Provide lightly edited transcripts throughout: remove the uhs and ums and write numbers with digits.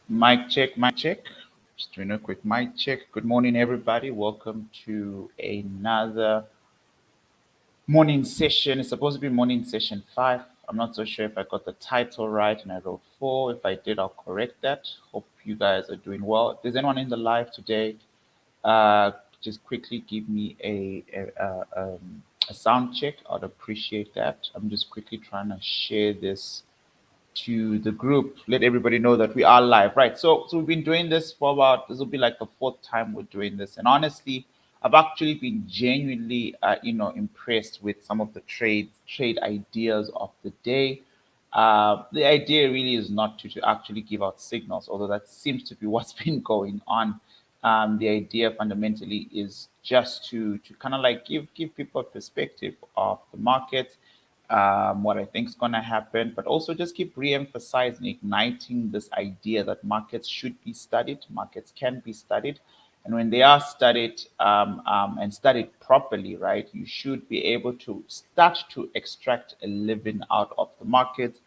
Mic check, mic check. Just doing a quick mic check. Good morning, everybody. Welcome to another morning session. It's supposed to be morning session 5. I'm not so sure if I got the title right and I wrote 4. If I did, I'll correct that. Hope you guys are doing well. If there's anyone in the live today, uh, just quickly give me a sound check. I'd appreciate that. I'm just quickly trying to share this to the group, let everybody know that we are live, right? So we've been doing this for about, this will be like the fourth time we're doing this, and honestly, I've actually been genuinely impressed with some of the trade ideas of the day. The idea really is not to actually give out signals, although that seems to be what's been going on. The idea fundamentally is just to kind of like give people a perspective of the market, what I think is going to happen, but also just keep re-emphasizing, igniting this idea that markets should be studied, markets can be studied, and when they are studied and studied properly, right, you should be able to start to extract a living out of the markets.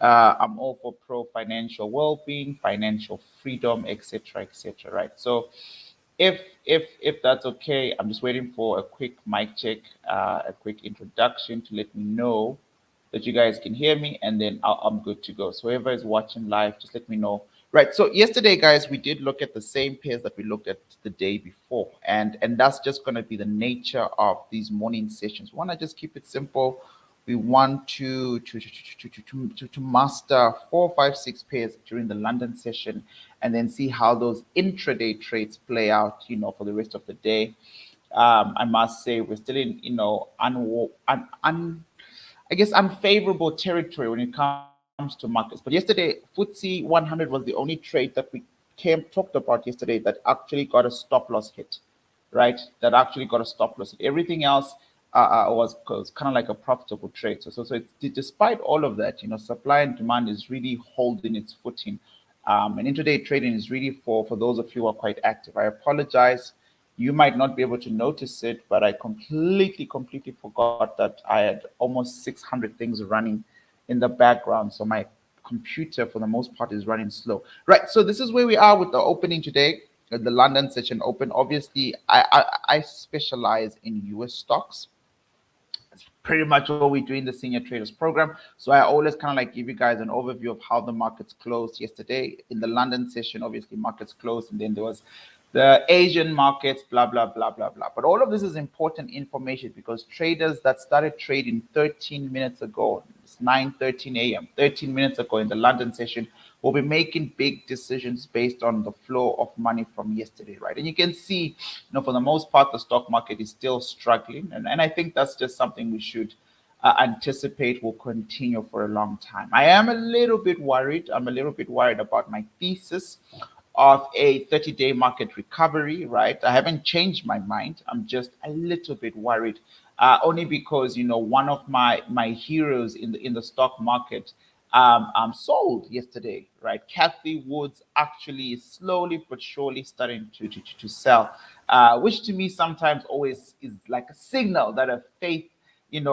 I'm all for pro financial well-being, financial freedom, etc., right? So if that's okay, I'm just waiting for a quick mic check, a quick introduction to let me know that you guys can hear me, and then I'm good to go. So whoever is watching live, just let me know. Right. So yesterday, guys, we did look at the same pairs that we looked at the day before, and that's just going to be the nature of these morning sessions. We want to just keep it simple. We want to master 4, 5, 6 pairs during the London session, and then see how those intraday trades play out, for the rest of the day. I must say we're still in, I guess, unfavorable territory when it comes to markets. But yesterday, FTSE 100 was the only trade that we talked about yesterday that actually got a stop loss hit, right? That actually got a stop loss hit. Everything else was kind of like a profitable trade. So it's, despite all of that, supply and demand is really holding its footing. And intraday trading is really for those of you who are quite active. I apologize, you might not be able to notice it, but I completely forgot that I had almost 600 things running in the background. So my computer, for the most part, is running slow. Right. So this is where we are with the opening today. The London session open. Obviously, I specialize in US stocks. That's pretty much what we do in the Senior Traders Program. So I always kind of like give you guys an overview of how the markets closed yesterday. In the London session, obviously markets closed, and then there was the Asian markets, blah, blah, blah, blah, blah. But all of this is important information because traders that started trading 13 minutes ago, it's 9:13 a.m., 13 minutes ago in the London session, will be making big decisions based on the flow of money from yesterday, right? And you can see, for the most part, the stock market is still struggling. And I think that's just something we should anticipate will continue for a long time. I am a little bit worried. I'm a little bit worried about my thesis of a 30-day market recovery, right? I haven't changed my mind. I'm just a little bit worried, only because one of my heroes in the stock market sold yesterday, right? Kathy Woods actually is slowly but surely starting to sell, which to me sometimes always is like a signal that a faith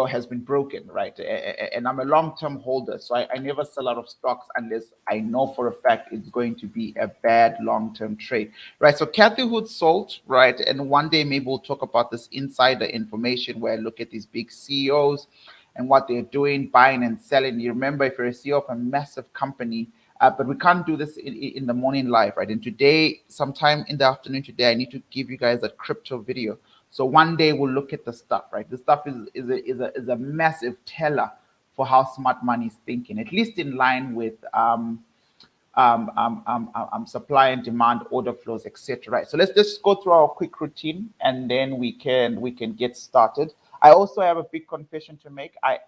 has been broken, right? And I'm a long-term holder, so I never sell out of stocks unless I know for a fact it's going to be a bad long-term trade, right? So Kathy Hood sold, right? And one day maybe we'll talk about this insider information where I look at these big CEOs and what they're doing, buying and selling. You remember, if you're a CEO of a massive company, but we can't do this in the morning live, right? And today, sometime in the afternoon today, I need to give you guys a crypto video. So one day we'll look at the stuff, right? The stuff is a massive teller for how smart money is thinking, at least in line with supply and demand, order flows, etc. Right. So let's just go through our quick routine, and then we can get started. I also have a big confession to make. I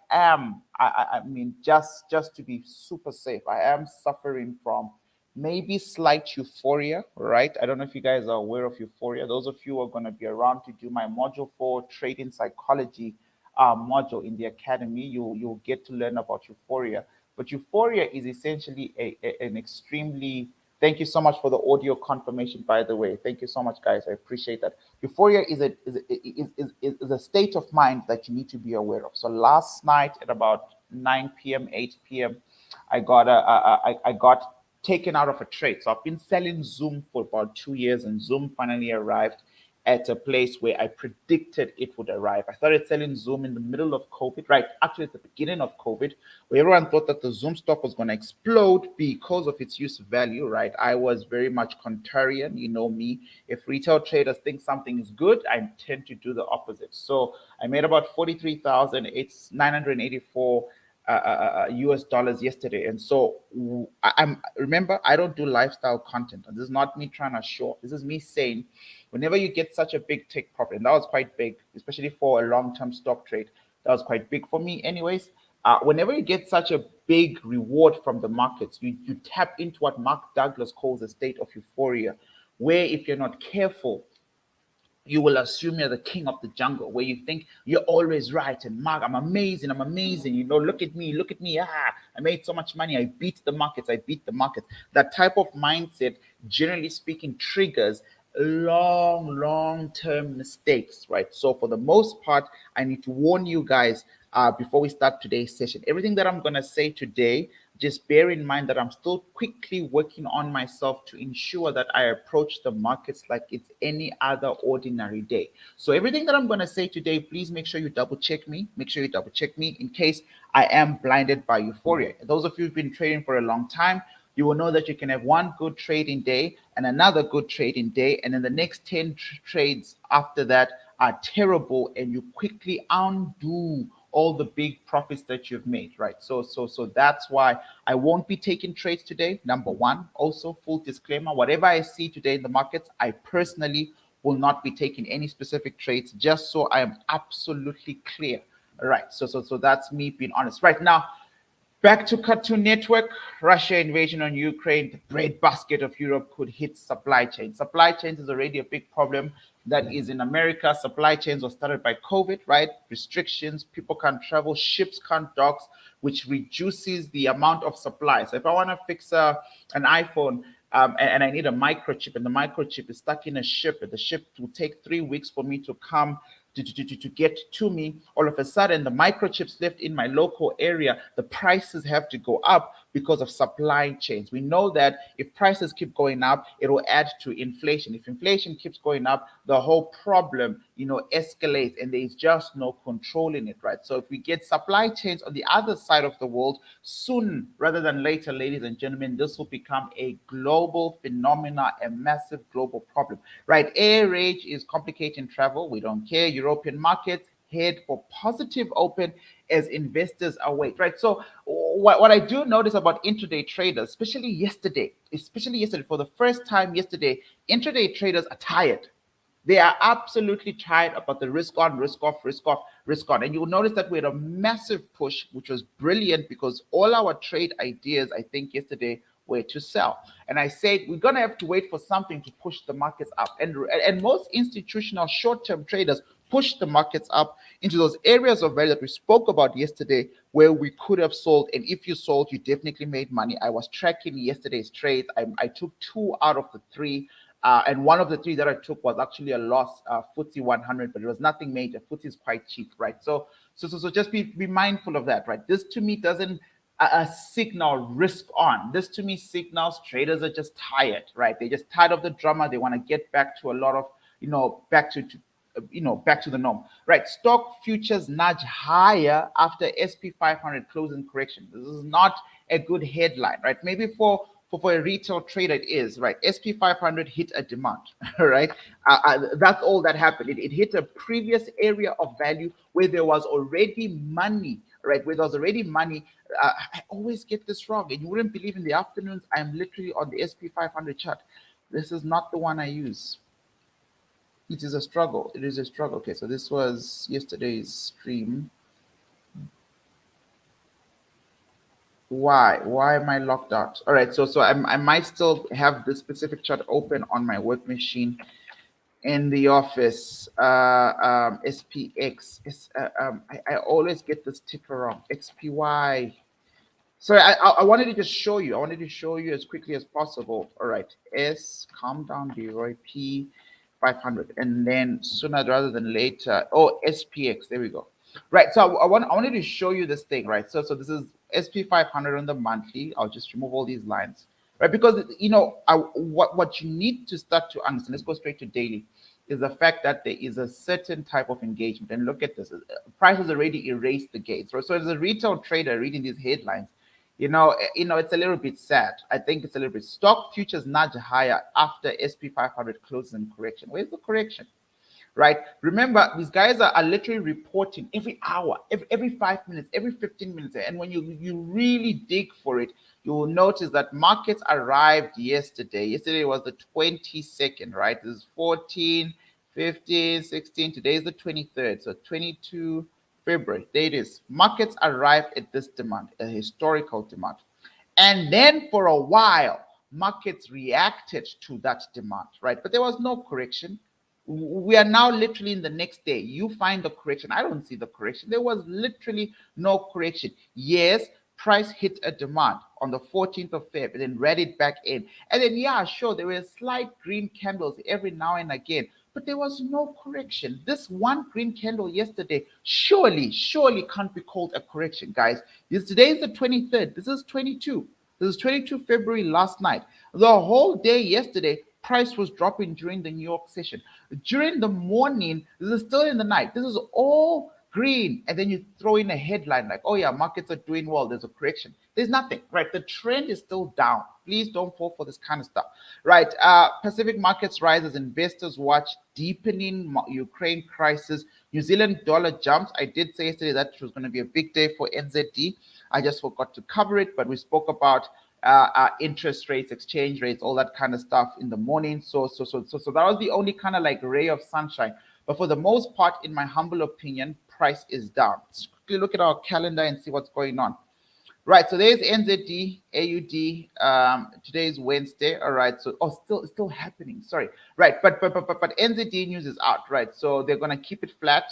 mean, just to be super safe, I am suffering from maybe slight euphoria, right? I don't know if you guys are aware of euphoria. Those of you who are going to be around to do my module 4 trading psychology module in the academy, you'll get to learn about euphoria. But euphoria is essentially an extremely, thank you so much for the audio confirmation, by the way. Thank you so much, guys. I appreciate that. Euphoria is a state of mind that you need to be aware of. So last night at about 9 p.m., 8 p.m., I got taken out of a trade. So I've been selling Zoom for about 2 years, and Zoom finally arrived at a place where I predicted it would arrive. I started selling Zoom in the middle of COVID, right? Actually, at the beginning of COVID, where everyone thought that the Zoom stock was going to explode because of its use value, right? I was very much contrarian. You know me. If retail traders think something is good, I tend to do the opposite. So I made about 43,984 US dollars yesterday. And so I'm remember, I don't do lifestyle content. And this is not me trying to show off. This is me saying, whenever you get such a big take profit, and that was quite big, especially for a long-term stock trade, that was quite big for me anyways. Whenever you get such a big reward from the markets, you tap into what Mark Douglas calls a state of euphoria, where if you're not careful, you will assume you're the king of the jungle, where you think you're always right. And Mark, I'm amazing. I'm amazing. You know, look at me. Look at me. I made so much money. I beat the markets. I beat the markets. That type of mindset, generally speaking, triggers long-term mistakes, right? So for the most part, I need to warn you guys before we start today's session. Everything that I'm going to say today, just bear in mind that I'm still quickly working on myself to ensure that I approach the markets like it's any other ordinary day. So everything that I'm going to say today, please make sure you double check me. Make sure you double check me in case I am blinded by euphoria. Those of you who've been trading for a long time, you will know that you can have one good trading day and another good trading day, and then the next 10 trades after that are terrible, and you quickly undo all the big profits that you've made, right? So that's why I won't be taking trades today. Number one, also full disclaimer, whatever I see today in the markets, I personally will not be taking any specific trades, just so I am absolutely clear. All right, so that's me being honest. Right now, back to Cartoon Network. Russia invasion on Ukraine, the breadbasket of Europe could hit supply chains. Supply chains is already a big problem that is in America. Supply chains were started by COVID, right? Restrictions, people can't travel, ships can't dock, which reduces the amount of supply. So if I want to fix an iPhone, and I need a microchip, and the microchip is stuck in a ship, and the ship will take 3 weeks for me to come to get to me. All of a sudden, the microchips left in my local area, the prices have to go up because of supply chains. We know that if prices keep going up, it will add to inflation. If inflation keeps going up, the whole problem, escalates, and there's just no controlling it, right? So if we get supply chains on the other side of the world, soon rather than later, ladies and gentlemen, this will become a global phenomena, a massive global problem, right? Air rage is complicating travel. We don't care. European markets head for positive open as investors await, right? So what I do notice about intraday traders, especially yesterday, for the first time yesterday, intraday traders are tired. They are absolutely tired about the risk on, risk off, risk off, risk on. And you will notice that we had a massive push, which was brilliant because all our trade ideas, I think, yesterday were to sell. And I said, we're going to have to wait for something to push the markets up. And most institutional short-term traders push the markets up into those areas of value that we spoke about yesterday where we could have sold. And if you sold, you definitely made money. I was tracking yesterday's trades. I took 2 out of the 3. And one of the 3 that I took was actually a loss, FTSE 100, but it was nothing major. FTSE is quite cheap, right? So just be mindful of that, right? This to me doesn't signal risk on. This to me signals traders are just tired, right? They're just tired of the drama. They want to get back to a lot of, back to the norm, right? Stock futures nudge higher after SP 500 closing correction. This is not a good headline, right? Maybe for a retail trader it is, right? SP 500 hit a demand, right? That's all that happened. It hit a previous area of value where there was already money, right? Where there was already money. I always get this wrong, and you wouldn't believe in the afternoons I'm literally on the SP 500 chart. This is not the one I use. It is a struggle. It is a struggle. Okay, so this was yesterday's stream. Why am I locked out? All right, so I might still have this specific chart open on my work machine in the office. SPX. I always get this ticker wrong. XPY. Sorry, I wanted to just show you. I wanted to show you as quickly as possible. All right, calm down, EURJPY 500, and then sooner rather than later. Oh, SPX. There we go. Right. So I wanted to show you this thing, right? So this is SP 500 on the monthly. I'll just remove all these lines. right? Because what you need to start to understand, let's go straight to daily, is the fact that there is a certain type of engagement. And look at this, price has already erased the gates, right? So as a retail trader reading these headlines, it's a little bit sad. I think it's a little bit. Stock futures nudge higher after SP 500 closes in correction. Where's the correction? Right? Remember, these guys are literally reporting every hour, every 5 minutes, every 15 minutes. And when you really dig for it, you will notice that markets arrived yesterday. Yesterday was the 22nd, right? This is 14, 15, 16. Today is the 23rd. So 22 February. There it is. Markets arrived at this demand, a historical demand. And then for a while, markets reacted to that demand, right? But there was no correction. We are now literally in the next day. You find the correction. I don't see the correction. There was literally no correction. Yes, price hit a demand on the 14th of Feb and then read it back in. And then, yeah, sure, there were slight green candles every now and again, but there was no correction. This one green candle yesterday surely can't be called a correction, guys. Today is the 23rd. This is 22. This is 22 February last night. The whole day yesterday, price was dropping during the New York session. During the morning, this is still in the night. This is all green. And then you throw in a headline like, oh yeah, markets are doing well. There's a correction. There's nothing, right? The trend is still down. Please don't fall for this kind of stuff, right? Pacific markets rise as investors watch deepening Ukraine crisis. New Zealand dollar jumps. I did say yesterday that it was going to be a big day for NZD. I just forgot to cover it, but we spoke about interest rates, exchange rates, all that kind of stuff in the morning. So that was the only kind of like ray of sunshine. But for the most part, in my humble opinion, price is down. Let's quickly look at our calendar and see what's going on. Right, so there's NZD, AUD. Today is Wednesday. All right, so still happening. Sorry, right, but NZD news is out. Right, so they're gonna keep it flat.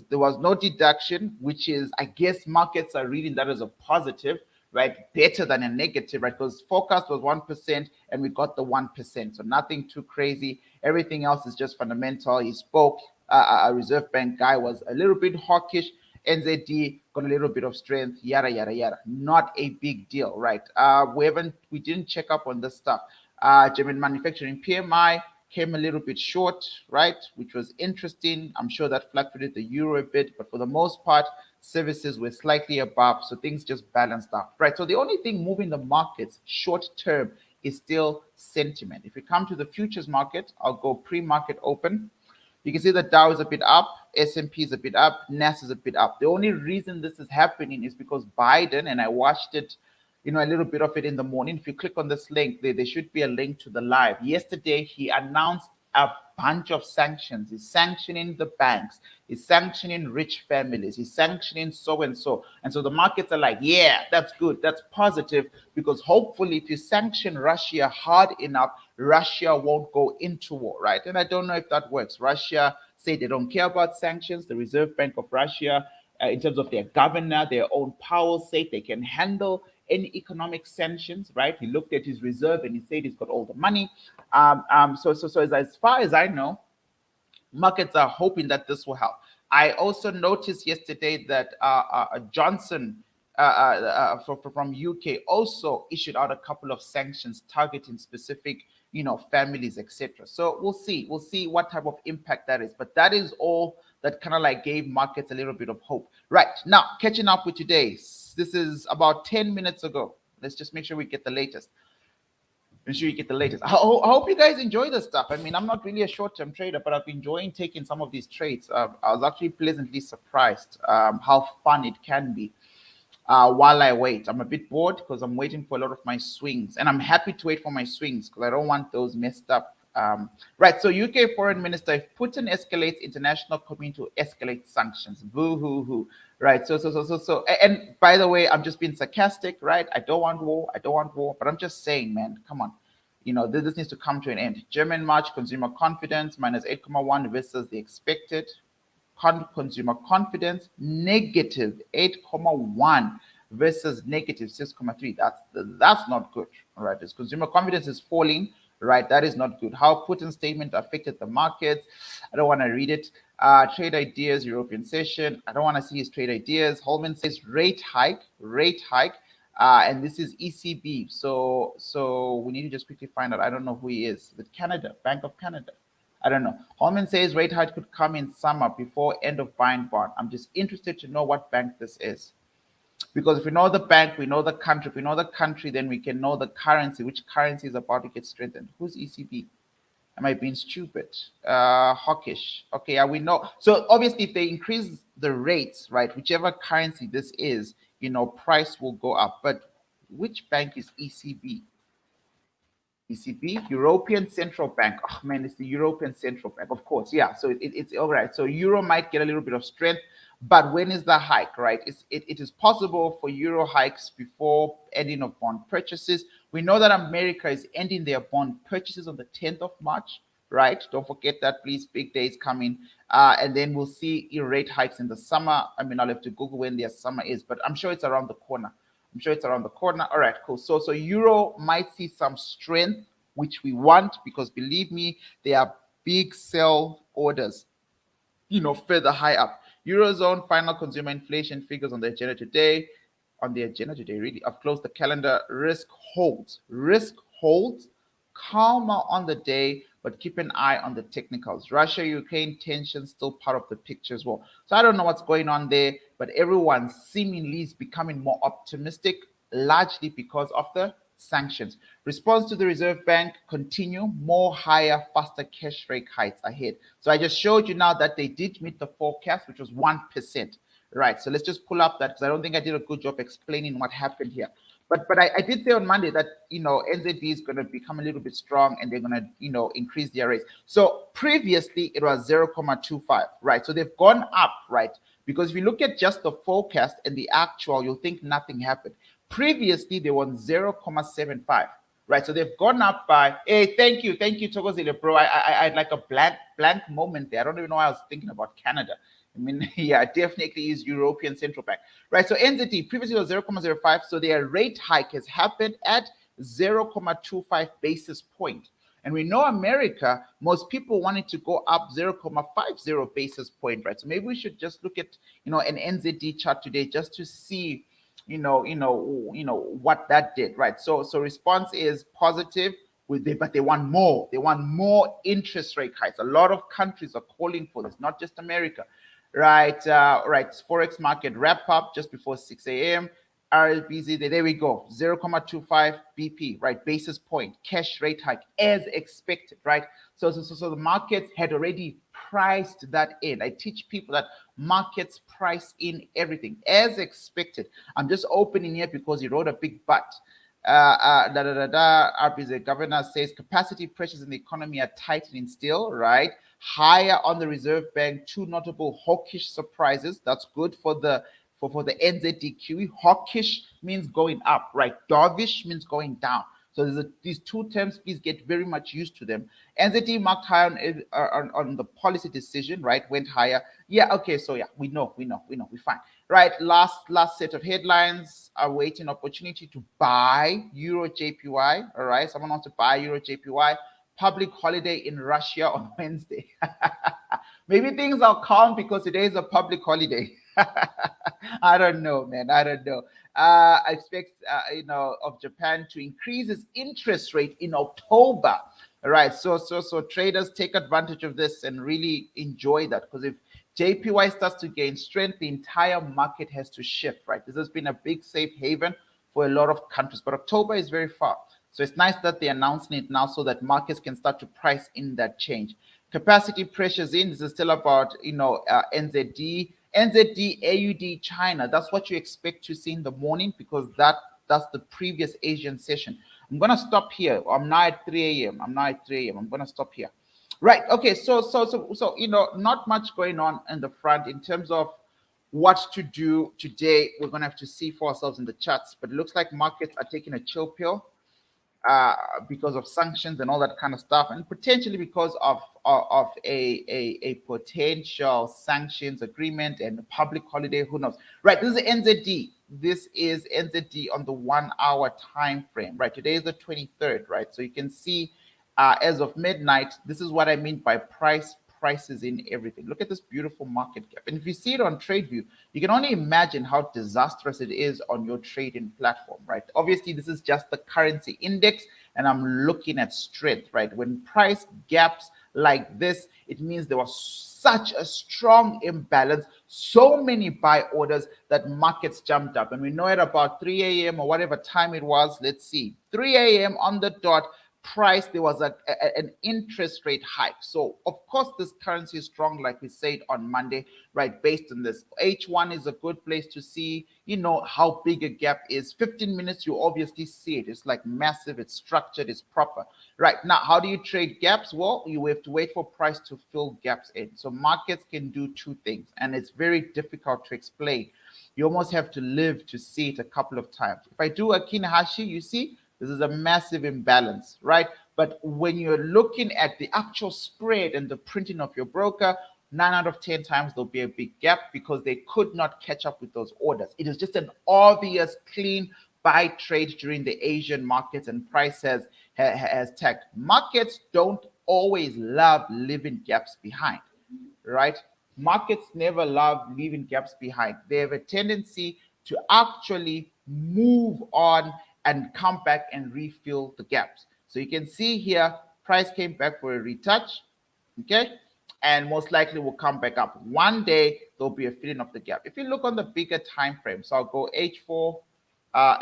There was no deduction, which is, I guess, markets are reading that as a positive, right? Better than a negative, right? Because forecast was 1% and we got the 1%. So nothing too crazy. Everything else is just fundamental. He spoke. A Reserve Bank guy was a little bit hawkish. NZD got a little bit of strength, yada, yada, yada. Not a big deal, right? We didn't check up on this stuff. German manufacturing PMI came a little bit short, right? Which was interesting. I'm sure that fluctuated the euro a bit, but for the most part, services were slightly above, so things just balanced out, right? So the only thing moving the markets short term is still sentiment. If we come to the futures market, I'll go pre-market open. You can see the Dow is a bit up, S&P is a bit up, NAS is a bit up. The only reason this is happening is because Biden, and I watched it, a little bit of it in the morning. If you click on this link, there should be a link to the live. Yesterday, he announced a bunch of sanctions. He's sanctioning the banks. He's sanctioning rich families. He's sanctioning so and so. And so the markets are like, yeah, that's good. That's positive, because hopefully if you sanction Russia hard enough, Russia won't go into war, right? And I don't know if that works. Russia say they don't care about sanctions. The Reserve Bank of Russia, in terms of their governor, their own powers, say they can handle any economic sanctions, right? He looked at his reserve and he said he's got all the money. So as far as I know, markets are hoping that this will help. I also noticed yesterday that Johnson from UK also issued out a couple of sanctions targeting specific, families, etc. So we'll see what type of impact that is. But that is all that kind of like gave markets a little bit of hope. Right, now, catching up with today. This is about 10 minutes ago. Let's just make sure we get the latest. Ensure you get the latest. I hope you guys enjoy this stuff. I mean, I'm not really a short-term trader, but I've been enjoying taking some of these trades. I was actually pleasantly surprised how fun it can be while I wait. I'm a bit bored because I'm waiting for a lot of my swings, and I'm happy to wait for my swings because I don't want those messed up. Right, so UK Foreign Minister, if Putin escalates, international community to escalate sanctions. Boo hoo hoo. Right, so, and by the way, I'm just being sarcastic, right? I don't want war, but I'm just saying, man, come on. This needs to come to an end. German March consumer confidence minus 8.1 versus the expected. Consumer confidence negative 8.1 versus negative 6.3. That's not good. All right, this consumer confidence is falling. Right, that is not good. How Putin's statement affected the markets. I don't want to read it. Trade ideas, European session. I don't want to see his trade ideas. Holman says rate hike. And this is ECB. So we need to just quickly find out. I don't know who he is. Is it Canada? Bank of Canada? I don't know. Holman says rate hike could come in summer before end of buying bond. I'm just interested to know what bank this is. Because if we know the bank, we know the country. If we know the country, then we can know the currency, which currency is about to get strengthened. Who's ECB? Am I being stupid? Hawkish. Okay, yeah, we know. So obviously, if they increase the rates, right, whichever currency this is, price will go up. But which bank is ECB? ECB, European Central Bank. Oh man, it's the European Central Bank, of course. Yeah, so it's all right. So euro might get a little bit of strength, but when is the hike, right? It is possible for euro hikes before ending of bond purchases. We know that America is ending their bond purchases on the 10th of March, right? Don't forget that, please. Big days coming. And then we'll see rate hikes in the summer. I mean, I'll have to Google when their summer is, but I'm sure it's around the corner. I'm sure it's around the corner. All right, cool. So euro might see some strength, which we want, because believe me, there are big sell orders, further high up. Eurozone final consumer inflation figures on the agenda today. Really. I've closed the calendar. Risk holds. Calmer on the day, but keep an eye on the technicals. Russia-Ukraine tensions still part of the picture as well. So I don't know what's going on there, but everyone seemingly is becoming more optimistic, largely because of the sanctions. Response to the Reserve Bank continue, more higher, faster cash rate hikes ahead. So I just showed you now that they did meet the forecast, which was 1%. Right, so let's just pull up that, because I don't think I did a good job explaining what happened here. But I did say on Monday that NZD is going to become a little bit strong, and they're going to increase their rates. So previously it was 0.25, right? So they've gone up, right? Because if you look at just the forecast and the actual, you'll think nothing happened. Previously they were 0.75, right? So they've gone up by. Hey, thank you, Tokozile, bro. I had like a blank moment there. I don't even know why I was thinking about Canada. I mean, yeah, definitely is European Central Bank, right? So NZD previously was 0.05, so their rate hike has happened at 0.25 basis point. And we know America, most people wanted to go up 0.50 basis point, right? So maybe we should just look at, an NZD chart today just to see, what that did, right? So response is positive. But they want more. They want more interest rate hikes. A lot of countries are calling for this, not just America. Right, Forex market wrap up just before 6 a.m. RLBZ, there we go, 0.25 BP, right, basis point, cash rate hike as expected, right? So the markets had already priced that in. I teach people that markets price in everything as expected. I'm just opening here because he wrote a big but. RBZ governor says capacity pressures in the economy are tightening still, right? Higher on the Reserve Bank, two notable hawkish surprises. That's good for the NZD. Hawkish means going up, right? Dovish means going down. So there's these two terms, please get very much used to them. NZD marked higher on the policy decision, right? Went higher. Yeah, okay, so yeah, we know, we're fine. Right, last set of headlines, awaiting opportunity to buy EURJPY, all right? Someone wants to buy EURJPY. Public holiday in Russia on Wednesday. Maybe things are calm because today is a public holiday. I don't know, man. I don't know. I expect, of Japan to increase its interest rate in October. All right. So traders take advantage of this and really enjoy that, because if JPY starts to gain strength, the entire market has to shift, right? This has been a big safe haven for a lot of countries, but October is very far. So it's nice that they're announcing it now so that markets can start to price in that change. Capacity pressures in. This is still about, NZD, AUD, China. That's what you expect to see in the morning, because that's the previous Asian session. I'm going to stop here. I'm now at 3 a.m. I'm going to stop here. Right. Okay. So, not much going on in the front in terms of what to do today. We're going to have to see for ourselves in the charts, but it looks like markets are taking a chill pill because of sanctions and all that kind of stuff, and potentially because of a potential sanctions agreement and a public holiday. Who knows? Right. This is NZD. This is NZD on the 1 hour time frame. Right. Today is the 23rd. Right. So you can see as of midnight, this is what I mean by price prices in everything. Look at this beautiful market gap. And if you see it on TradeView, you can only imagine how disastrous it is on your trading platform, right? Obviously, this is just the currency index, and I'm looking at strength, right? When price gaps like this, it means there was such a strong imbalance, so many buy orders that markets jumped up. And we know at about 3 a.m. or whatever time it was, let's see, 3 a.m. on the dot, price, there was an interest rate hike. So of course this currency is strong, like we said on Monday, right? Based on this, H1 is a good place to see, you know, how big a gap is. 15 minutes, you obviously see it. It's like massive, it's structured, it's proper. Right now, how do you trade gaps? Well, you have to wait for price to fill gaps in. So markets can do two things, and it's very difficult to explain. You almost have to live to see it a couple of times. If I do a Kinahashi, you see this is a massive imbalance, right? But when you're looking at the actual spread and the printing of your broker, 9 out of 10 times there'll be a big gap because they could not catch up with those orders. It is just an obvious clean buy trade during the Asian markets, and price has tagged. Markets don't always love leaving gaps behind, right? Markets never love leaving gaps behind. They have a tendency to actually move on and come back and refill the gaps. So you can see here, price came back for a retouch, okay? And most likely will come back up. One day, there'll be a filling of the gap. If you look on the bigger time frame, so I'll go H4,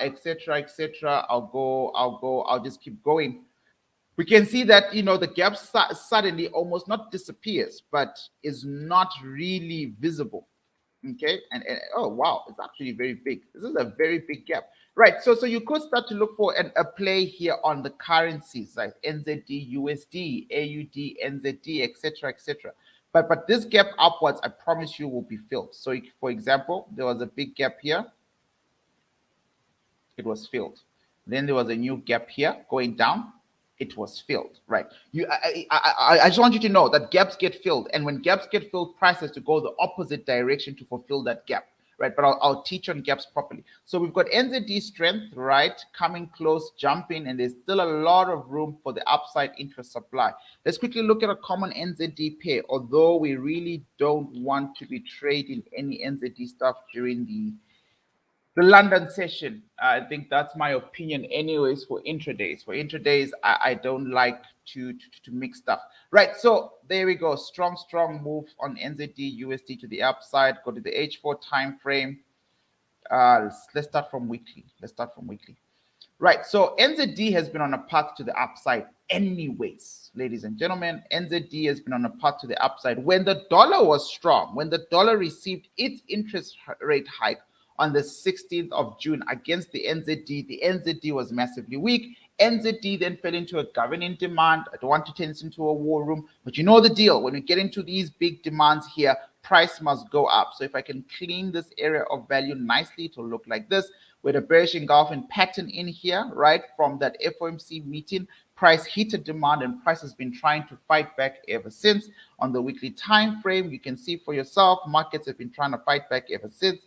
etc., etc. I'll just keep going. We can see that, you know, the gap suddenly almost not disappears, but is not really visible. Okay, and oh wow, it's actually very big. This is a very big gap, right? So you could start to look for a play here on the currencies like NZD, USD, AUD, NZD, etc., etc. But this gap upwards, I promise you, will be filled. So for example, there was a big gap here. It was filled. Then there was a new gap here going down. It was filled, right? I just want you to know that gaps get filled, and when gaps get filled, price has to go the opposite direction to fulfill that gap, right? But I'll teach on gaps properly. So we've got NZD strength, right, coming close, jumping, and there's still a lot of room for the upside interest supply. Let's quickly look at a common NZD pair, although we really don't want to be trading any NZD stuff during the London session. I think that's my opinion anyways for intradays. For intradays, I don't like to mix stuff. Right, so there we go. Strong move on NZD, USD to the upside. Go to the H4 time frame. Let's start from weekly. Right, so NZD has been on a path to the upside anyways, ladies and gentlemen. NZD has been on a path to the upside when the dollar was strong, when the dollar received its interest rate hike on the 16th of June against the NZD was massively weak. NZD then fell into a governing demand. I don't want to turn this into a war room, but you know the deal. When we get into these big demands here, price must go up. So if I can clean this area of value nicely, it will look like this, with a bearish engulfing pattern in here, right? From that FOMC meeting, price hit a demand, and price has been trying to fight back ever since. On the weekly time frame, you can see for yourself, markets have been trying to fight back ever since.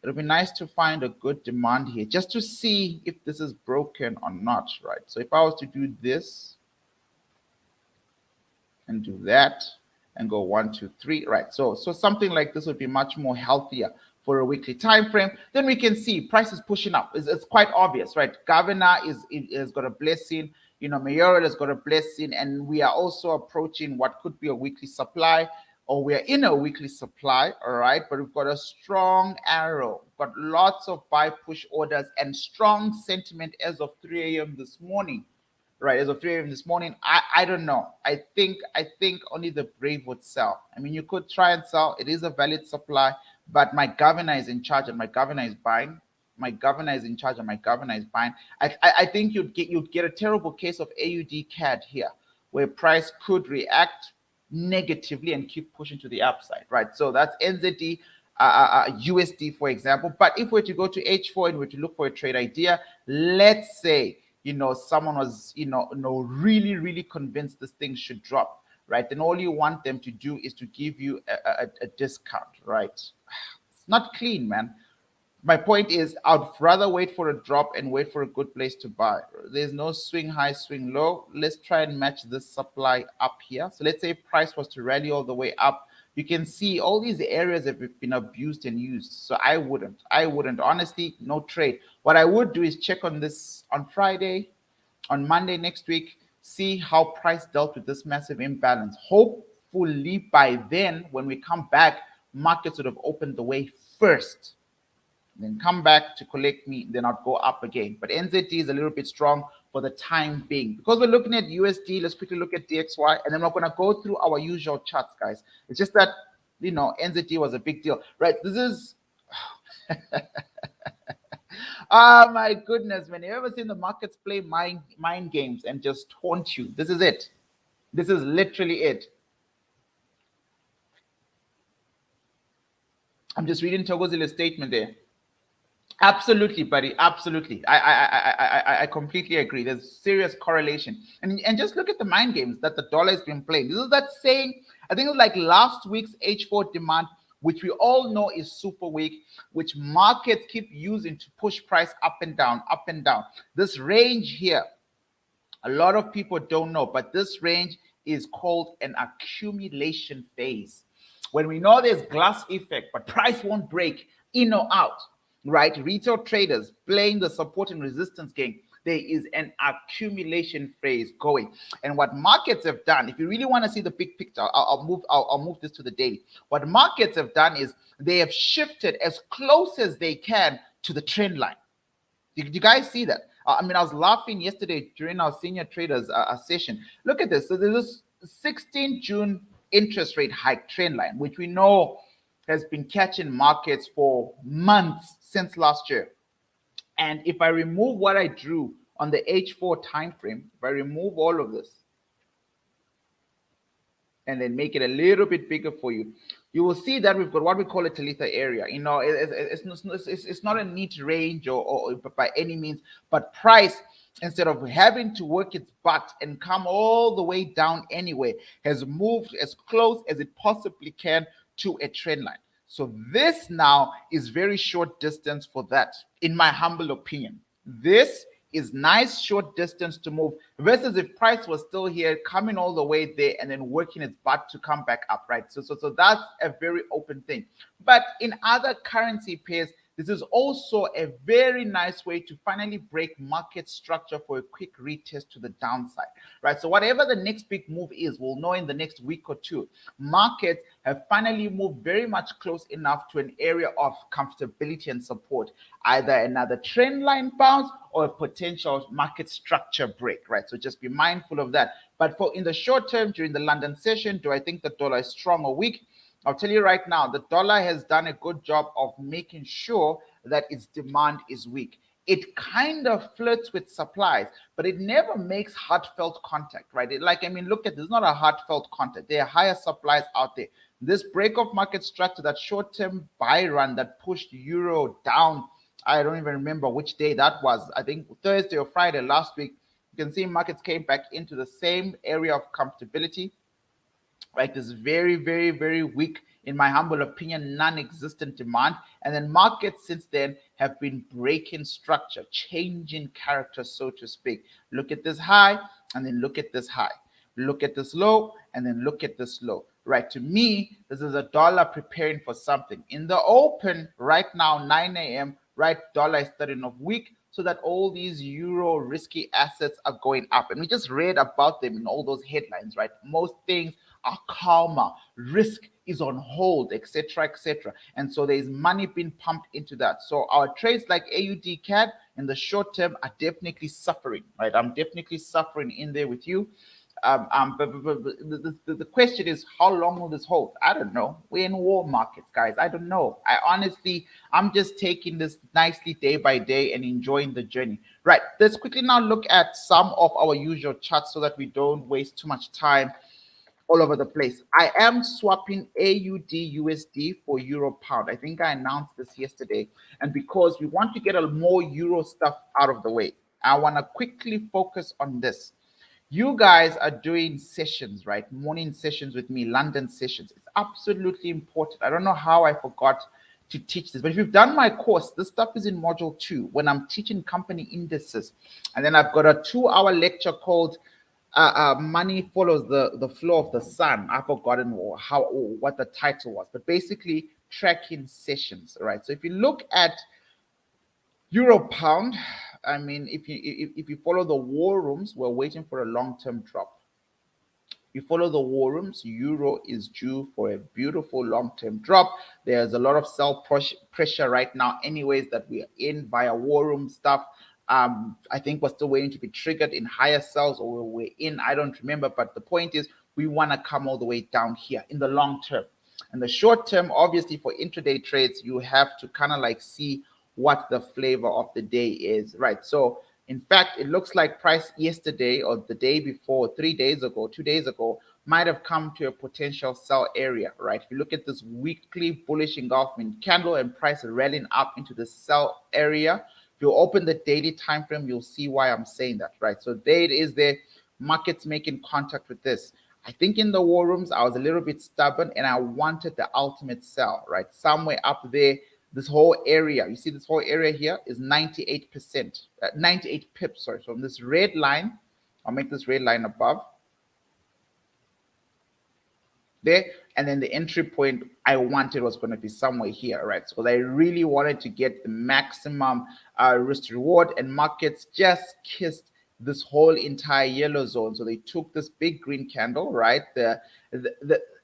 It'll be nice to find a good demand here just to see if this is broken or not, right? So if I was to do this and do that and go 1, 2, 3, right? So something like this would be much more healthier for a weekly time frame. Then we can see price is pushing up. It's quite obvious, right? Governor is got a blessing. You know, mayoral has got a blessing, and we are also approaching what could be a weekly supply, or we are in a weekly supply, all right? But we've got a strong arrow. We've got lots of buy push orders and strong sentiment as of 3 a.m. this morning, right? As of 3 a.m. this morning, I don't know. I think only the brave would sell. I mean, you could try and sell. It is a valid supply, but my governor is in charge, and my governor is buying. My governor is in charge, and my governor is buying. I think you'd get a terrible case of AUD CAD here, where price could react negatively and keep pushing to the upside, right? So that's NZD, USD, for example. But if we're to go to H4 and we're to look for a trade idea, let's say, you know, someone was, you know, really convinced this thing should drop, right? Then all you want them to do is to give you a discount, right? It's not clean, man. My point is, I'd rather wait for a drop and wait for a good place to buy. There's no swing high, swing low. Let's try and match this supply up here. So let's say price was to rally all the way up. You can see all these areas have been abused and used. So I wouldn't. Honestly, no trade. What I would do is check on this on Friday, on Monday next week, see how price dealt with this massive imbalance. Hopefully by then, when we come back, markets would have opened the way first, then come back to collect me, then I'll go up again. But NZD is a little bit strong for the time being. Because we're looking at USD, let's quickly look at DXY, and then we're going to go through our usual charts, guys. It's just that, you know, NZD was a big deal, right? This is... Oh my goodness, man. You ever seen the markets play mind games and just taunt you? This is it. This is literally it. I'm just reading Togozile's statement there. Absolutely, buddy. Absolutely. I completely agree. There's serious correlation. And just look at the mind games that the dollar has been playing. This is that same, I think it was like last week's H4 demand, which we all know is super weak, which markets keep using to push price up and down, up and down. This range here, a lot of people don't know, but this range is called an accumulation phase. When we know there's glass effect, but price won't break in or out, right? Retail traders playing the support and resistance game. There is an accumulation phase going. And what markets have done, if you really want to see the big picture, I'll move this to the daily. What markets have done is they have shifted as close as they can to the trend line. Did you guys see that? I mean, I was laughing yesterday during our senior traders session. Look at this. So there's this 16 June interest rate hike trend line, which we know has been catching markets for months since last year. And if I remove what I drew on the H4 time frame, if I remove all of this and then make it a little bit bigger for you, you will see that we've got what we call a Talitha area. You know, it's not a neat range or by any means, but price, instead of having to work its butt and come all the way down anyway, has moved as close as it possibly can to a trend line. So this now is very short distance for that, in my humble opinion. This is nice short distance to move versus if price was still here, coming all the way there and then working its butt to come back up, right? So that's a very open thing. But in other currency pairs, this is also a very nice way to finally break market structure for a quick retest to the downside, right? So whatever the next big move is, we'll know in the next week or two. Markets have finally moved very much close enough to an area of comfortability and support, either another trend line bounce or a potential market structure break, right? So just be mindful of that. But for in the short term, during the London session, do I think the dollar is strong or weak? I'll tell you right now, the dollar has done a good job of making sure that its demand is weak. It kind of flirts with supplies, but it never makes heartfelt contact, right? I mean, look at this, it's not a heartfelt contact. There are higher supplies out there. This break of market structure, that short-term buy run that pushed euro down, I don't even remember which day that was. I think Thursday or Friday last week. You can see markets came back into the same area of comfortability. Right, this very, very, very weak, in my humble opinion, non-existent demand. And then markets since then have been breaking structure, changing character, so to speak. Look at this high, and then look at this high. Look at this low, and then look at this low. Right, to me, this is a dollar preparing for something. In the open, right now, 9 a.m., right, dollar is starting off weak, so that all these euro risky assets are going up. And we just read about them in all those headlines, right? Most things are calmer, risk is on hold, etc., etc. And so there is money being pumped into that. So our trades like AUD CAD in the short term are definitely suffering, right? I'm definitely suffering in there with you. But the question is, how long will this hold? I don't know. We're in war markets, guys. I don't know. I'm just taking this nicely day by day and enjoying the journey. Right, let's quickly now look at some of our usual charts so that we don't waste too much time all over the place. I am swapping AUD USD for Euro Pound. I think I announced this yesterday. And because we want to get a more Euro stuff out of the way, I want to quickly focus on this. You guys are doing sessions, right? Morning sessions with me, London sessions. It's absolutely important. I don't know how I forgot to teach this. But if you've done my course, this stuff is in module 2 when I'm teaching company indices. And then I've got a 2-hour lecture called Money Follows the Flow of the Sun. I've forgotten what the title was, but basically tracking sessions, right? So if you look at Euro pound, I mean, if you follow the war rooms, we're waiting for a long-term drop. You follow the war rooms, euro is due for a beautiful long-term drop. There's a lot of sell pressure right now anyways that we are in via war room stuff. I think we're still waiting to be triggered in higher sells, or we're in, I don't remember, but the point is we want to come all the way down here in the long term. In the short term, obviously for intraday trades, you have to kind of like see what the flavor of the day is, right? So in fact, it looks like price yesterday or the day before, 3 days ago, 2 days ago, might have come to a potential sell area, right? If you look at this weekly bullish engulfing candle and price rallying up into the sell area, if you open the daily time frame, you'll see why I'm saying that, right? So there it is there, markets making contact with this. I think in the war rooms, I was a little bit stubborn and I wanted the ultimate sell, right? Somewhere up there. This whole area, you see this whole area here is 98%, 98 pips, sorry. So from this red line, I'll make this red line above there, and then the entry point I wanted was going to be somewhere here, right? So I really wanted to get the maximum risk reward, and markets just kissed this whole entire yellow zone. So they took this big green candle, right?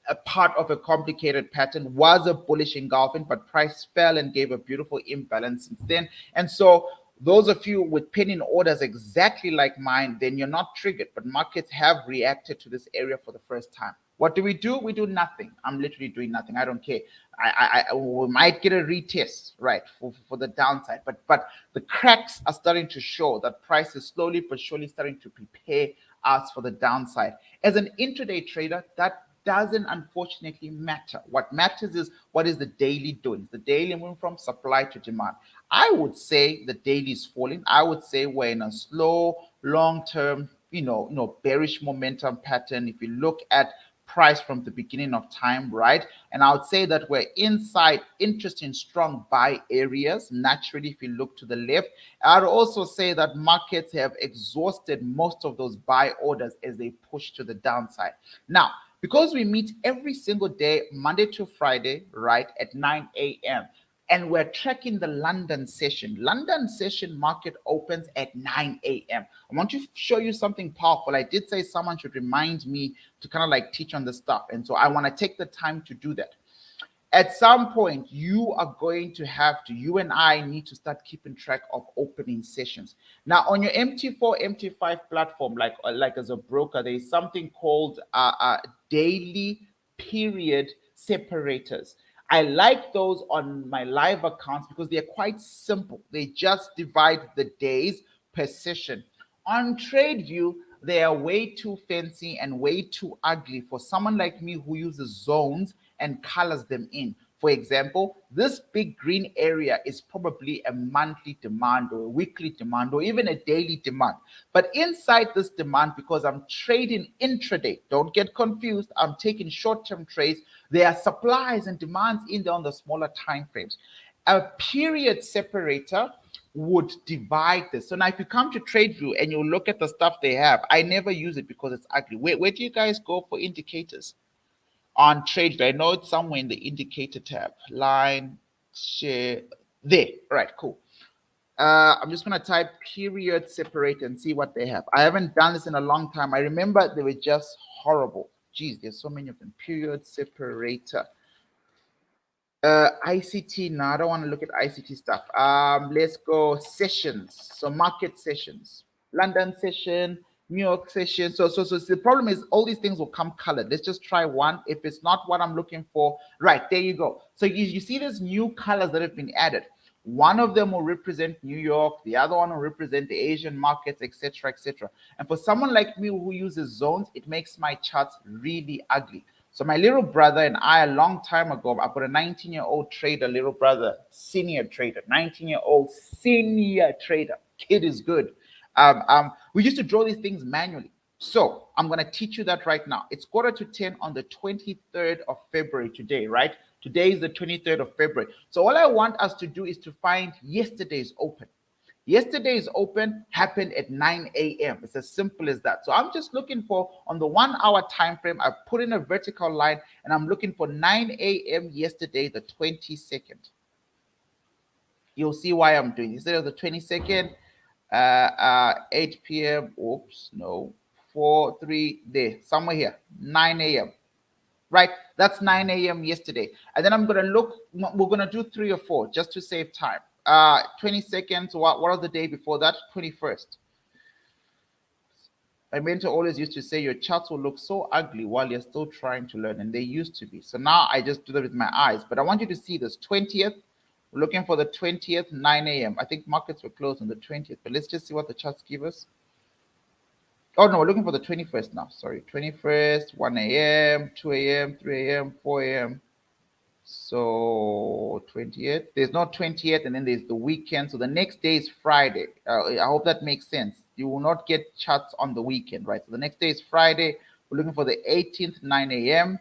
A part of a complicated pattern was a bullish engulfing, but price fell and gave a beautiful imbalance since then. And so those of you with pending orders exactly like mine, then you're not triggered, but markets have reacted to this area for the first time. What do? We do nothing. I'm literally doing nothing. I don't care. We might get a retest, right, for the downside, but the cracks are starting to show that price is slowly but surely starting to prepare us for the downside. As an intraday trader, that doesn't unfortunately matter. What matters is what is the daily doing. The daily moving from supply to demand. I would say the daily is falling. I would say we're in a slow, long-term, bearish momentum pattern. If you look at price from the beginning of time, right? And I would say that we're inside interesting, strong buy areas. Naturally, if you look to the left, I'd also say that markets have exhausted most of those buy orders as they push to the downside. Now, because we meet every single day, Monday to Friday, right, at 9 a.m., and we're tracking the London session. London session market opens at 9 a.m. I want to show you something powerful. I did say someone should remind me to kind of like teach on the stuff. And so I want to take the time to do that. At some point, you and I need to start keeping track of opening sessions. Now, on your MT4, MT5 platform, like as a broker, there is something called daily period separators. I like those on my live accounts because they're quite simple. They just divide the days per session. On TradeView, they are way too fancy and way too ugly for someone like me who uses zones and colors them in. For example, this big green area is probably a monthly demand or a weekly demand or even a daily demand. But inside this demand, because I'm trading intraday, don't get confused, I'm taking short-term trades, there are supplies and demands in there on the smaller time frames. A period separator would divide this. So now if you come to TradeView and you look at the stuff they have, I never use it because it's ugly. Where do you guys go for indicators? On TradeView, I know it's somewhere in the indicator tab. Line, share, there. Right, cool. I'm just going to type period separator and see what they have. I haven't done this in a long time. I remember they were just horrible. Geez, there's so many of them. Period separator. ICT. No, I don't want to look at ICT stuff. Let's go sessions. So market sessions. London session, New York session. So the problem is all these things will come colored. Let's just try one. If it's not what I'm looking for, right, there you go. So you see these new colors that have been added. One of them will represent New York, the other one will represent the Asian markets, etc., etc. And for someone like me who uses zones, it makes my charts really ugly. So my little brother and I, a long time ago, I've got a 19-year-old trader, little brother, senior trader, 19-year-old senior trader. Kid is good. We used to draw these things manually. So I'm going to teach you that right now. It's 9:45 on the 23rd of February today, right? Today is the 23rd of February. So all I want us to do is to find yesterday's open. Yesterday's open happened at 9 a.m. It's as simple as that. So I'm just looking for, on the 1 hour time frame, I put in a vertical line and I'm looking for 9 a.m. yesterday, the 22nd. You'll see why I'm doing this. Instead of the 22nd, 8 p.m. Oops, no. 4, 3, there, somewhere here, 9 a.m. Right, that's 9 a.m. yesterday. And then I'm going to look, we're going to do 3 or 4 just to save time. 20 seconds, what was the day before that? 21st. My mentor always used to say your charts will look so ugly while you're still trying to learn, and they used to be. So now I just do that with my eyes. But I want you to see this 20th. We're looking for the 20th, 9 a.m. I think markets were closed on the 20th, but let's just see what the charts give us. Oh, no, we're looking for the 21st now. Sorry, 21st, 1 a.m., 2 a.m., 3 a.m., 4 a.m. So 20th, there's no 20th, and then there's the weekend. So the next day is Friday. I hope that makes sense. You will not get charts on the weekend, right? So the next day is Friday. We're looking for the 18th, 9 a.m.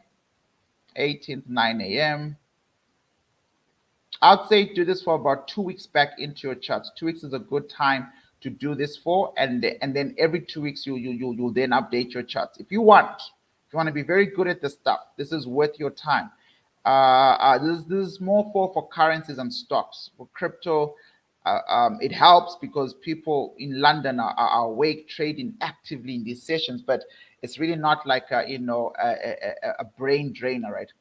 18th, 9 a.m. I'd say do this for about 2 weeks back into your charts. 2 weeks is a good time to do this for, and then every 2 weeks you'll then update your charts. If you want to be very good at this stuff, this is worth your time. This is more for currencies and stocks. For crypto, it helps because people in London are awake trading actively in these sessions, but it's really not like a brain drainer, right?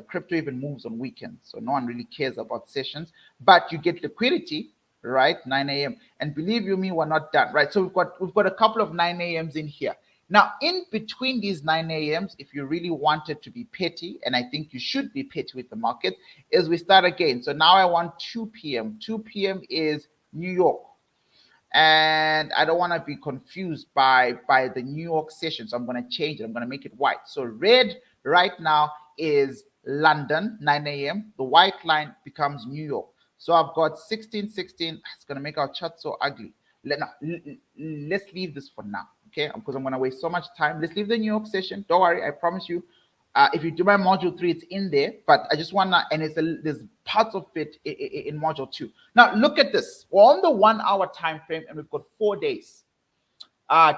Crypto even moves on weekends, so no one really cares about sessions, but you get liquidity, right? 9 a.m. and believe you me, we're not done, right? So we've got a couple of 9 a.m.s in here. Now, in between these 9 a.m.s, if you really wanted to be petty, and I think you should be petty with the market, is we start again. So now I want 2 p.m. 2 p.m. is New York. And I don't want to be confused by the New York session. So I'm going to change it. I'm going to make it white. So red right now is London, 9 a.m. The white line becomes New York. So I've got 16, 16. It's going to make our chart so ugly. Let's leave this for now, okay? Because I'm going to waste so much time. Let's leave the New York session. Don't worry, I promise you. If you do my module 3, it's in there, but I just want to, and there's parts of it in module 2. Now, look at this. We're on the 1 hour time frame, and we've got 4 days.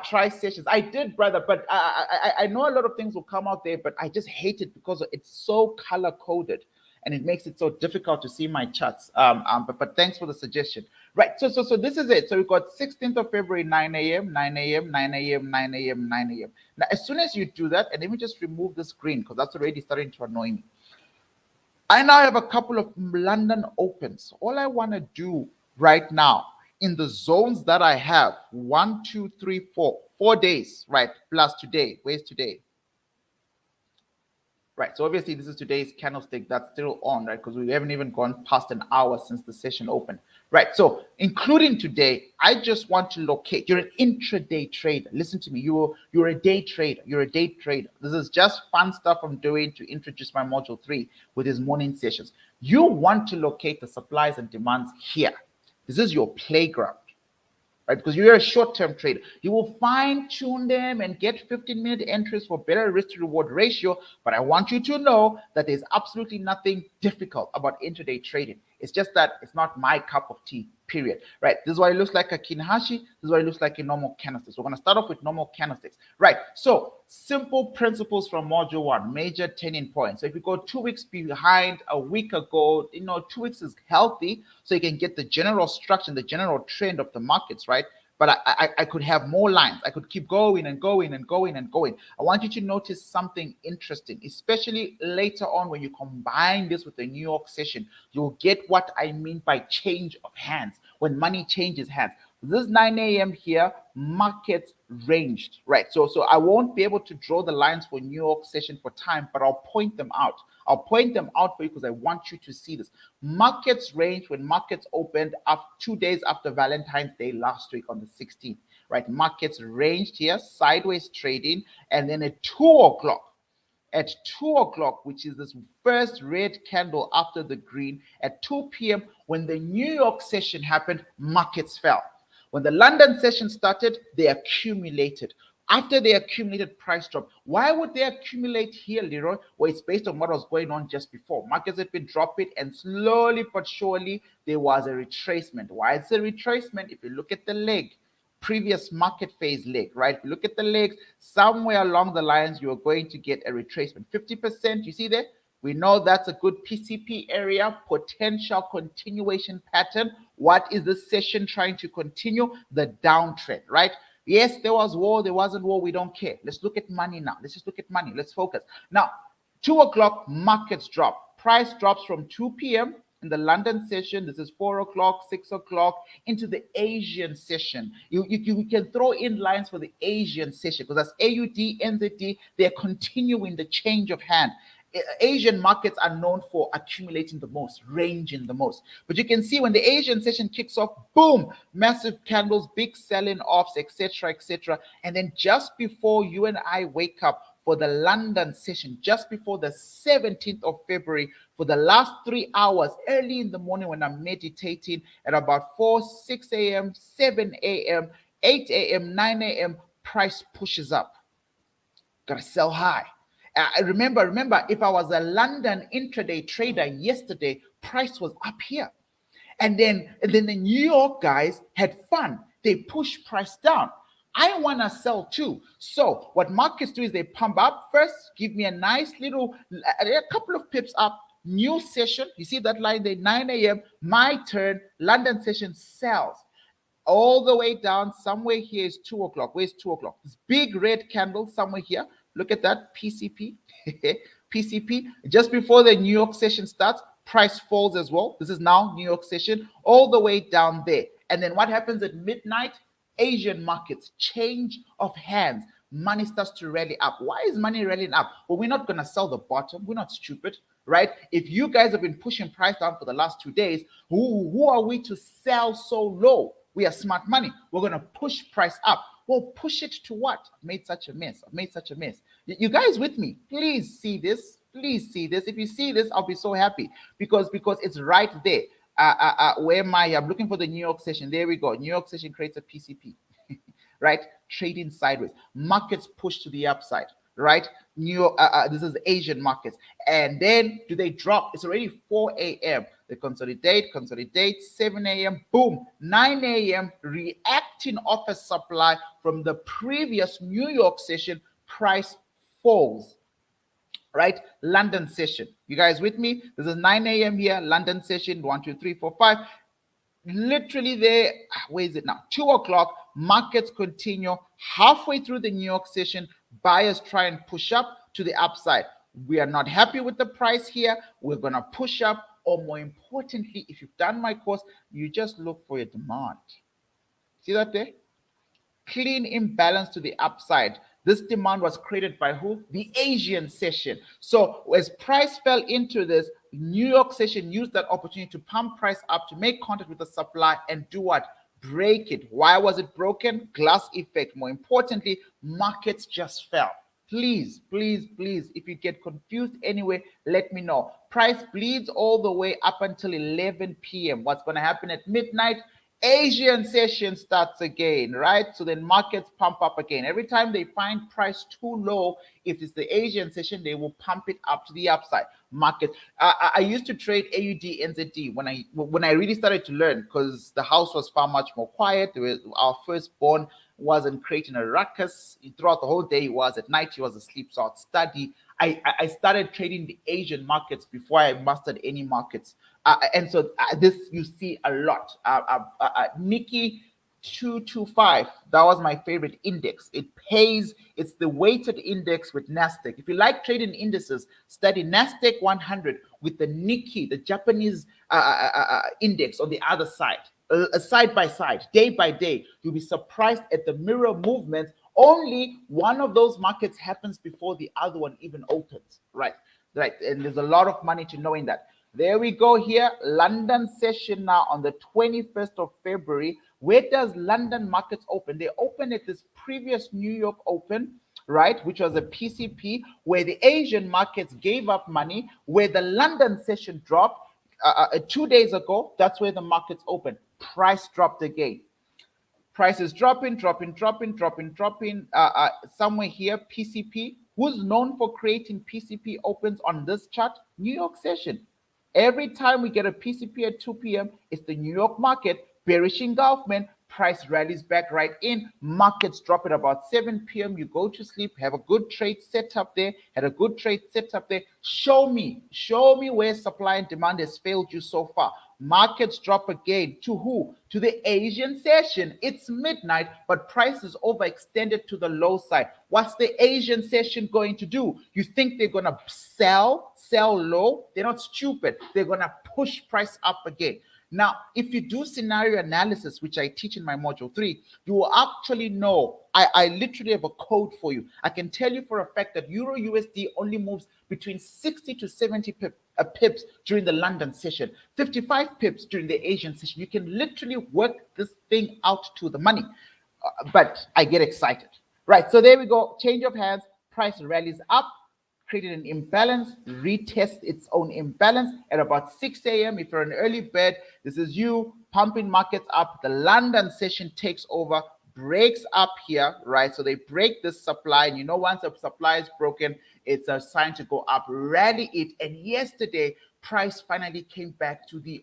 Try sessions. I did, brother, but I know a lot of things will come out there, but I just hate it because it's so color coded and it makes it so difficult to see my charts. But thanks for the suggestion. Right, so this is it. So we've got 16th of February, 9 a.m., 9 a.m., 9 a.m., 9 a.m., 9 a.m. Now, as soon as you do that, and let me just remove the screen because that's already starting to annoy me. I now have a couple of London opens. All I want to do right now in the zones that I have, 1, 2, 3, 4, 4 days, right? Plus today. Where's today? Right, so obviously this is today's candlestick that's still on, right? Because we haven't even gone past an hour since the session opened. Right, so including today, I just want to locate. You're an intraday trader. Listen to me. You're a day trader. You're a day trader. This is just fun stuff I'm doing to introduce my module 3 with these morning sessions. You want to locate the supplies and demands here. This is your playground. Right? Because you're a short-term trader. You will fine-tune them and get 15-minute entries for better risk-to-reward ratio, but I want you to know that there's absolutely nothing difficult about intraday trading. It's just that it's not my cup of tea, period. Right? This is why it looks like a Kinahashi. This is why it looks like a normal candlestick. We're going to start off with normal candlesticks. Right, so simple principles from module 1, major turning points. So if you go 2 weeks behind a week ago, 2 weeks is healthy, so you can get the general structure, the general trend of the markets, right? But I could have more lines. I could keep going and going and going and going. I want you to notice something interesting, especially later on when you combine this with the New York session. You'll get what I mean by change of hands, when money changes hands. This 9 a.m. here, markets ranged, right? So I won't be able to draw the lines for New York session for time, but I'll point them out. I'll point them out for you because I want you to see this. Markets ranged when markets opened up 2 days after Valentine's Day last week on the 16th, right? Markets ranged here, sideways trading, and then at 2 o'clock, which is this first red candle after the green, at 2 p.m., when the New York session happened, markets fell. When the London session started, they accumulated. after they accumulated price drop. Why would they accumulate here, Leroy? Well, it's based on what was going on just before. Markets had been dropping, and slowly but surely there was a retracement. Why it's a retracement? If you look at the leg, previous market phase leg, right? If you look at the legs, somewhere along the lines, you are going to get a retracement. 50%, you see there? We know that's a good PCP area, potential continuation pattern. What is the session trying to continue? The downtrend, right? Yes, there was war, there wasn't war, we don't care. Let's look at money now. Let's just look at money. Let's focus. Now, 2 o'clock, markets drop. Price drops from 2 p.m. in the London session. This is 4 o'clock, 6 o'clock, into the Asian session. You can throw in lines for the Asian session because that's AUD, NZD. They're continuing the change of hand. Asian markets are known for accumulating the most, ranging the most. But you can see when the Asian session kicks off, boom, massive candles, big selling offs, etc., etc. And then just before you and I wake up for the London session, just before the 17th of February, for the last 3 hours, early in the morning when I'm meditating at about 4, 6 a.m., 7 a.m., 8 a.m., 9 a.m., price pushes up. Gotta sell high. Remember, if I was a London intraday trader yesterday, price was up here. And then the New York guys had fun. They pushed price down. I want to sell too. So what markets do is they pump up first, give me a nice little, a couple of pips up, new session. You see that line there, 9 a.m., my turn, London session sells. All the way down, somewhere here is 2 o'clock. Where's 2 o'clock? This big red candle somewhere here. Look at that, PCP. PCP. Just before the New York session starts, price falls as well. This is now New York session, all the way down there. And then what happens at midnight? Asian markets, change of hands. Money starts to rally up. Why is money rallying up? Well, we're not going to sell the bottom. We're not stupid, right? If you guys have been pushing price down for the last 2 days, who are we to sell so low? We are smart money. We're going to push price up. Well, push it to what? I've made such a mess. I've made such a mess. You guys with me? Please see this. Please see this. If you see this, I'll be so happy because it's right there. Where am I? I'm looking for the New York session. There we go. New York session creates a PCP, right? Trading sideways. Markets push to the upside, right? This is the Asian markets. And then do they drop? It's already 4 a.m. They consolidate, 7 a.m., boom, 9 a.m., reacting off a supply from the previous New York session, price falls, right? London session. You guys with me? This is 9 a.m. here, London session, 1, 2, 3, 4, 5. Literally there, where is it now? 2 o'clock, markets continue halfway through the New York session. Buyers try and push up to the upside. We are not happy with the price here. We're going to push up, or more importantly, if you've done my course, you just look for a demand. See that there? Clean imbalance to the upside. This demand was created by who? The Asian session. So as price fell into this, New York session used that opportunity to pump price up, to make contact with the supply and do what? Break it. Why was it broken? Glass effect. More importantly, markets just fell. Please, please, please, if you get confused anyway, let me know. Price bleeds all the way up until 11 p.m. What's going to happen at midnight? Asian session starts again, right? So then markets pump up again. Every time they find price too low, if it's the Asian session, they will pump it up to the upside. Market. I used to trade AUD, NZD when I really started to learn, because the house was far much more quiet. Our firstborn wasn't creating a ruckus throughout the whole day. He was at night, he was asleep, so I'd study. I started trading the Asian markets before I mastered any markets. And so this you see a lot. Nikki 225, that was my favorite index. It pays, it's the weighted index with Nasdaq. If you like trading indices, study Nasdaq 100 with the Nikki, the Japanese index on the other side. Side by side, day by day. You'll be surprised at the mirror movements. Only one of those markets happens before the other one even opens. Right. And there's a lot of money to knowing that. There we go here. London session now on the 21st of February. Where does London markets open? They open at this previous New York open, right, which was a PCP, where the Asian markets gave up money, where the London session dropped 2 days ago. That's where the markets opened. Price dropped again. Price is dropping. Somewhere here, PCP, who's known for creating PCP opens on this chart, New York session. Every time we get a PCP at 2 p.m., it's the New York market, bearish engulfment, price rallies back right in, markets drop at about 7 p.m. You go to sleep, have a good trade set up there, had a good trade set up there. Show me where supply and demand has failed you so far. Markets drop again. To who? To the Asian session. It's midnight, but price is overextended to the low side. What's the Asian session going to do? You think they're going to sell low? They're not stupid. They're going to push price up again. Now, if you do scenario analysis, which I teach in my module 3, you will actually know. I literally have a code for you. I can tell you for a fact that EURUSD only moves between 60 to 70 pips during the London session, 55 pips during the Asian session. You can literally work this thing out to the money. But I get excited. Right, so there we go. Change of hands. Price rallies up, created an imbalance, retest its own imbalance at about 6 a.m. If you're an early bird, this is you pumping markets up. The London session takes over, breaks up here, right? So they break this supply, and once the supply is broken, it's a sign to go up, rally it. And yesterday, price finally came back to the,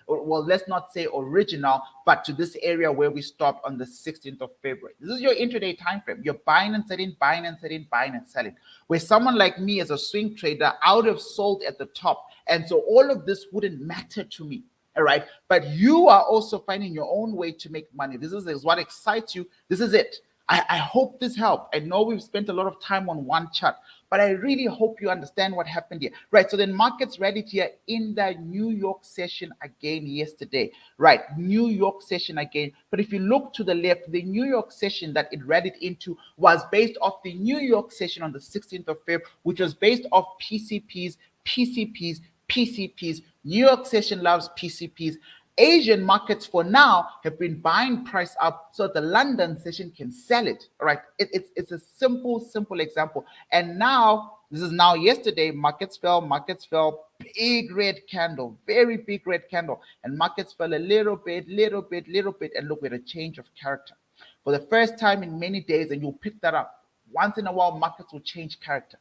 well, let's not say original, but to this area where we stopped on the 16th of February. This is your intraday time frame. You're buying and selling, buying and selling, buying and selling. Where someone like me as a swing trader, I would have sold at the top. And so all of this wouldn't matter to me. All right. But you are also finding your own way to make money. This is what excites you. This is it. I hope this helped. I know we've spent a lot of time on one chart, but I really hope you understand what happened here. Right. So then markets rallied here in the New York session again yesterday. Right. New York session again. But if you look to the left, the New York session that it rallied into was based off the New York session on the 16th of February, which was based off PCPs, PCPs. New York session loves PCPs. Asian markets for now have been buying price up so the London session can sell it. All right. It's a simple example. And now, this is now yesterday, markets fell, big red candle, very big red candle. And markets fell a little bit. And look, at a change of character. For the first time in many days, and you'll pick that up. Once in a while, markets will change character.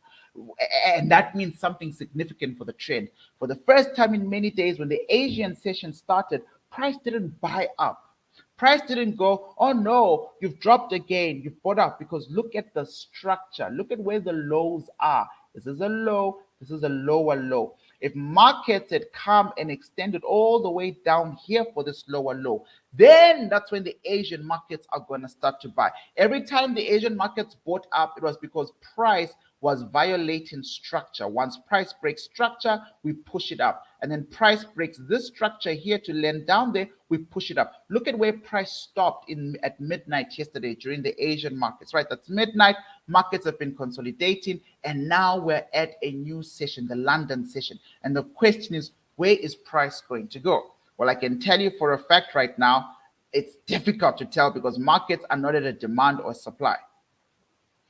And that means something significant for the trend. For the first time in many days, when the Asian session started, price didn't buy up. Price didn't go, oh no, you've dropped again, you've bought up, because look at the structure. Look at where the lows are. This is a low, this is a lower low. If markets had come and extended all the way down here for this lower low, then that's when the Asian markets are going to start to buy. Every time the Asian markets bought up, it was because price was violating structure. Once price breaks structure, we push it up. And then price breaks this structure here to land down there, we push it up. Look at where price stopped at midnight yesterday during the Asian markets, right? That's midnight. Markets have been consolidating, and now we're at a new session, the London session. And the question is, where is price going to go? Well, I can tell you for a fact right now, it's difficult to tell because markets are not at a demand or supply.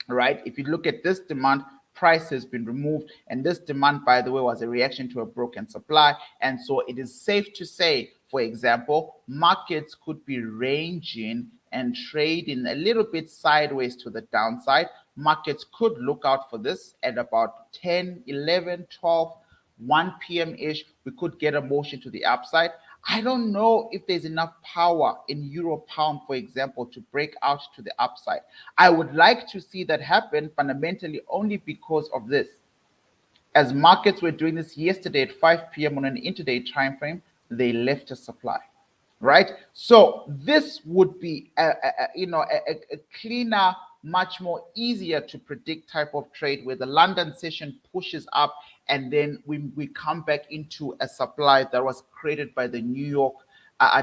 Right? If you look at this demand, price has been removed, and this demand, by the way, was a reaction to a broken supply. And so it is safe to say, for example, markets could be ranging and trading a little bit sideways to the downside. Markets could look out for this at about 10, 11, 12, 1 p.m. ish. We could get a motion to the upside. I don't know if there's enough power in euro pound, for example, to break out to the upside. I would like to see that happen fundamentally only because of this. As markets were doing this yesterday at 5 p.m. on an intraday time frame, they left a supply, right? So this would be a cleaner, much more easier to predict type of trade where the London session pushes up and then we come back into a supply that was created by the New York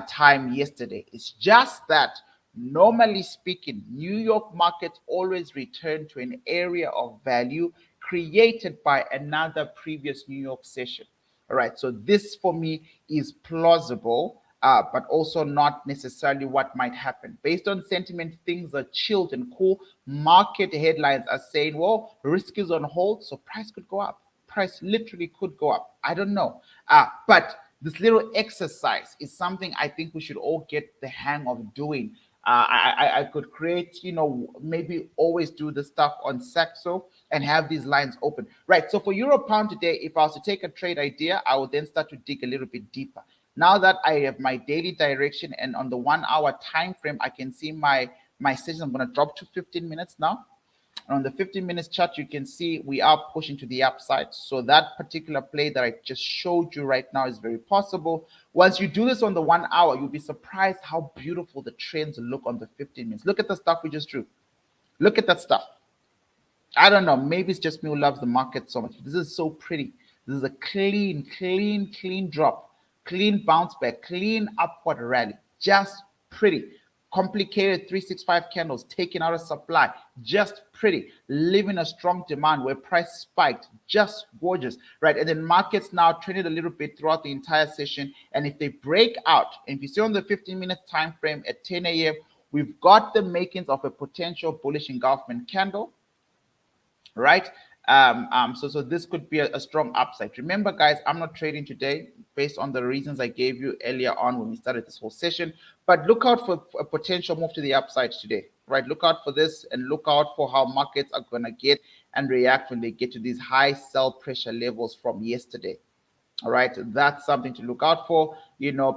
time yesterday. It's just that, normally speaking, New York markets always return to an area of value created by another previous New York session. All right, so this for me is plausible. But also not necessarily what might happen. Based on sentiment, things are chilled and cool. Market headlines are saying, well, risk is on hold, so price could go up. Price literally could go up. I don't know. But this little exercise is something I think we should all get the hang of doing. I could create, maybe always do the stuff on Saxo and have these lines open. Right. So for Euro Pound today, if I was to take a trade idea, I would then start to dig a little bit deeper. Now that I have my daily direction and on the 1 hour time frame, I can see my session. I'm going to drop to 15 minutes now. On the 15 minutes chart, you can see we are pushing to the upside. So that particular play that I just showed you right now is very possible. Once you do this on the 1 hour, you'll be surprised how beautiful the trends look on the 15 minutes. Look at the stuff we just drew. Look at that stuff. I don't know. Maybe it's just me who loves the market so much. This is so pretty. This is a clean drop, clean bounce back, clean upward rally. Just pretty. Complicated 365 candles taken out of supply, just pretty. Living a strong demand where price spiked, just gorgeous, right? And then markets now traded a little bit throughout the entire session. And if they break out, and if you see on the 15-minute time frame at 10 a.m., we've got the makings of a potential bullish engulfment candle, right? So this could be a strong upside. Remember, guys, I'm not trading today based on the reasons I gave you earlier on when we started this whole session, but look out for a potential move to the upside today, right? Look out for this and look out for how markets are going to get and react when they get to these high sell pressure levels from yesterday. All right, that's something to look out for,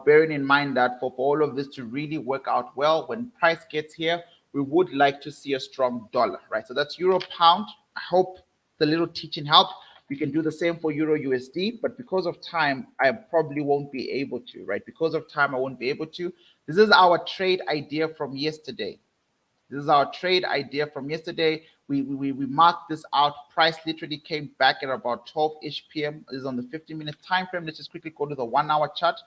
bearing in mind that for all of this to really work out well, when price gets here, we would like to see a strong dollar, right? So that's Euro Pound. I hope the little teaching helped. We can do the same for Euro USD, but because of time, I probably won't be able to, right? Because of time, I won't be able to. This is our trade idea from yesterday. This is our trade idea from yesterday. We marked this out. Price literally came back at about 12-ish p.m. This is on the 15-minute time frame. Let's just quickly go to the 1 hour chart.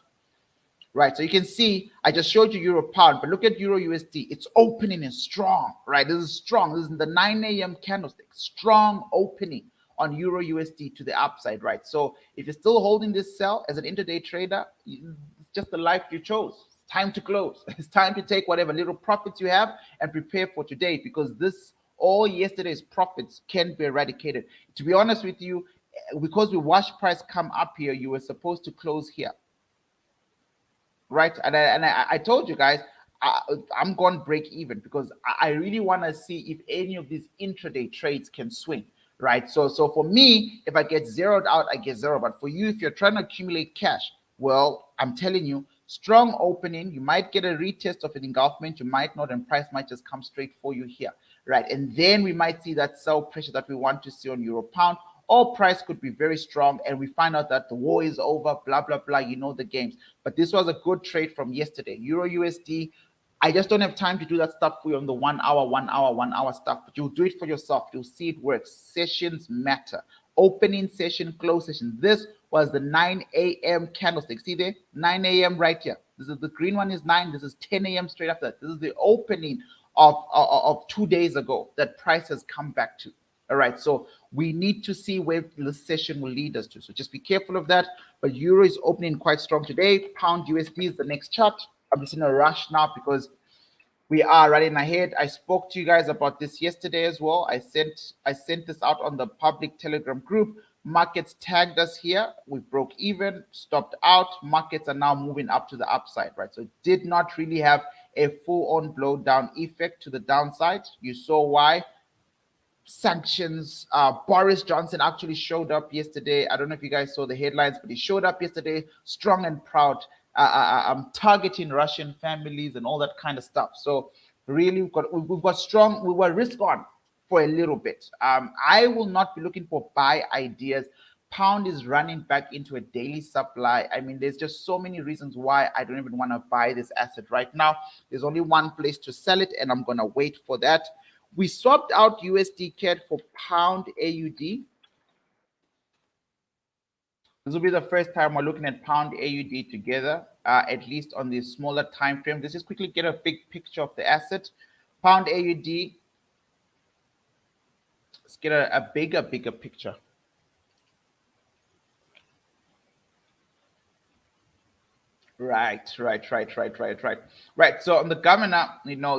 Right, so you can see I just showed you Euro Pound, but look at Euro USD. It's opening and strong, right? This is strong. This is the 9 a.m. candlestick. Strong opening on Euro USD to the upside, right? So if you're still holding this sell as an intraday trader, it's just the life you chose. It's time to close. It's time to take whatever little profits you have and prepare for today, because all yesterday's profits can be eradicated. To be honest with you, because we watched price come up here, you were supposed to close here. Right, and I told you guys I'm going to break even because I really want to see if any of these intraday trades can swing, right? So for me, if I get zeroed out, I get zero. But for you, if you're trying to accumulate cash, well, I'm telling you, strong opening, you might get a retest of an engulfment, you might not, and price might just come straight for you here, right? And then we might see that sell pressure that we want to see on Euro Pound. All price could be very strong, and we find out that the war is over, blah, blah, blah. You know the games. But this was a good trade from yesterday. Euro USD, I just don't have time to do that stuff for you on the 1 hour stuff, but you'll do it for yourself. You'll see it works. Sessions matter. Opening session, close session. This was the 9 a.m. candlestick. See there? 9 a.m. right here. This is the green one is 9. This is 10 a.m. straight after that. This is the opening of 2 days ago that price has come back to. All right, so we need to see where the session will lead us to. So just be careful of that. But Euro is opening quite strong today. Pound USD is the next chart. I'm just in a rush now because we are running ahead. I spoke to you guys about this yesterday as well. I sent this out on the public Telegram group. Markets tagged us here. We broke even, stopped out. Markets are now moving up to the upside, right? So it did not really have a full-on blowdown effect to the downside. You saw why. Sanctions. Boris Johnson actually showed up yesterday. I don't know if you guys saw the headlines, but he showed up yesterday, strong and proud, targeting Russian families and all that kind of stuff. So really, we've got strong. We were risk on for a little bit. I will not be looking for buy ideas. Pound is running back into a daily supply. I mean, there's just so many reasons why I don't even want to buy this asset right now. There's only one place to sell it, and I'm going to wait for that. We swapped out USD CAD for Pound AUD. This will be the first time we're looking at Pound AUD together, at least on the smaller time frame. Let's just quickly get a big picture of the asset. Pound AUD. Let's get a bigger picture. Right. So on the governor,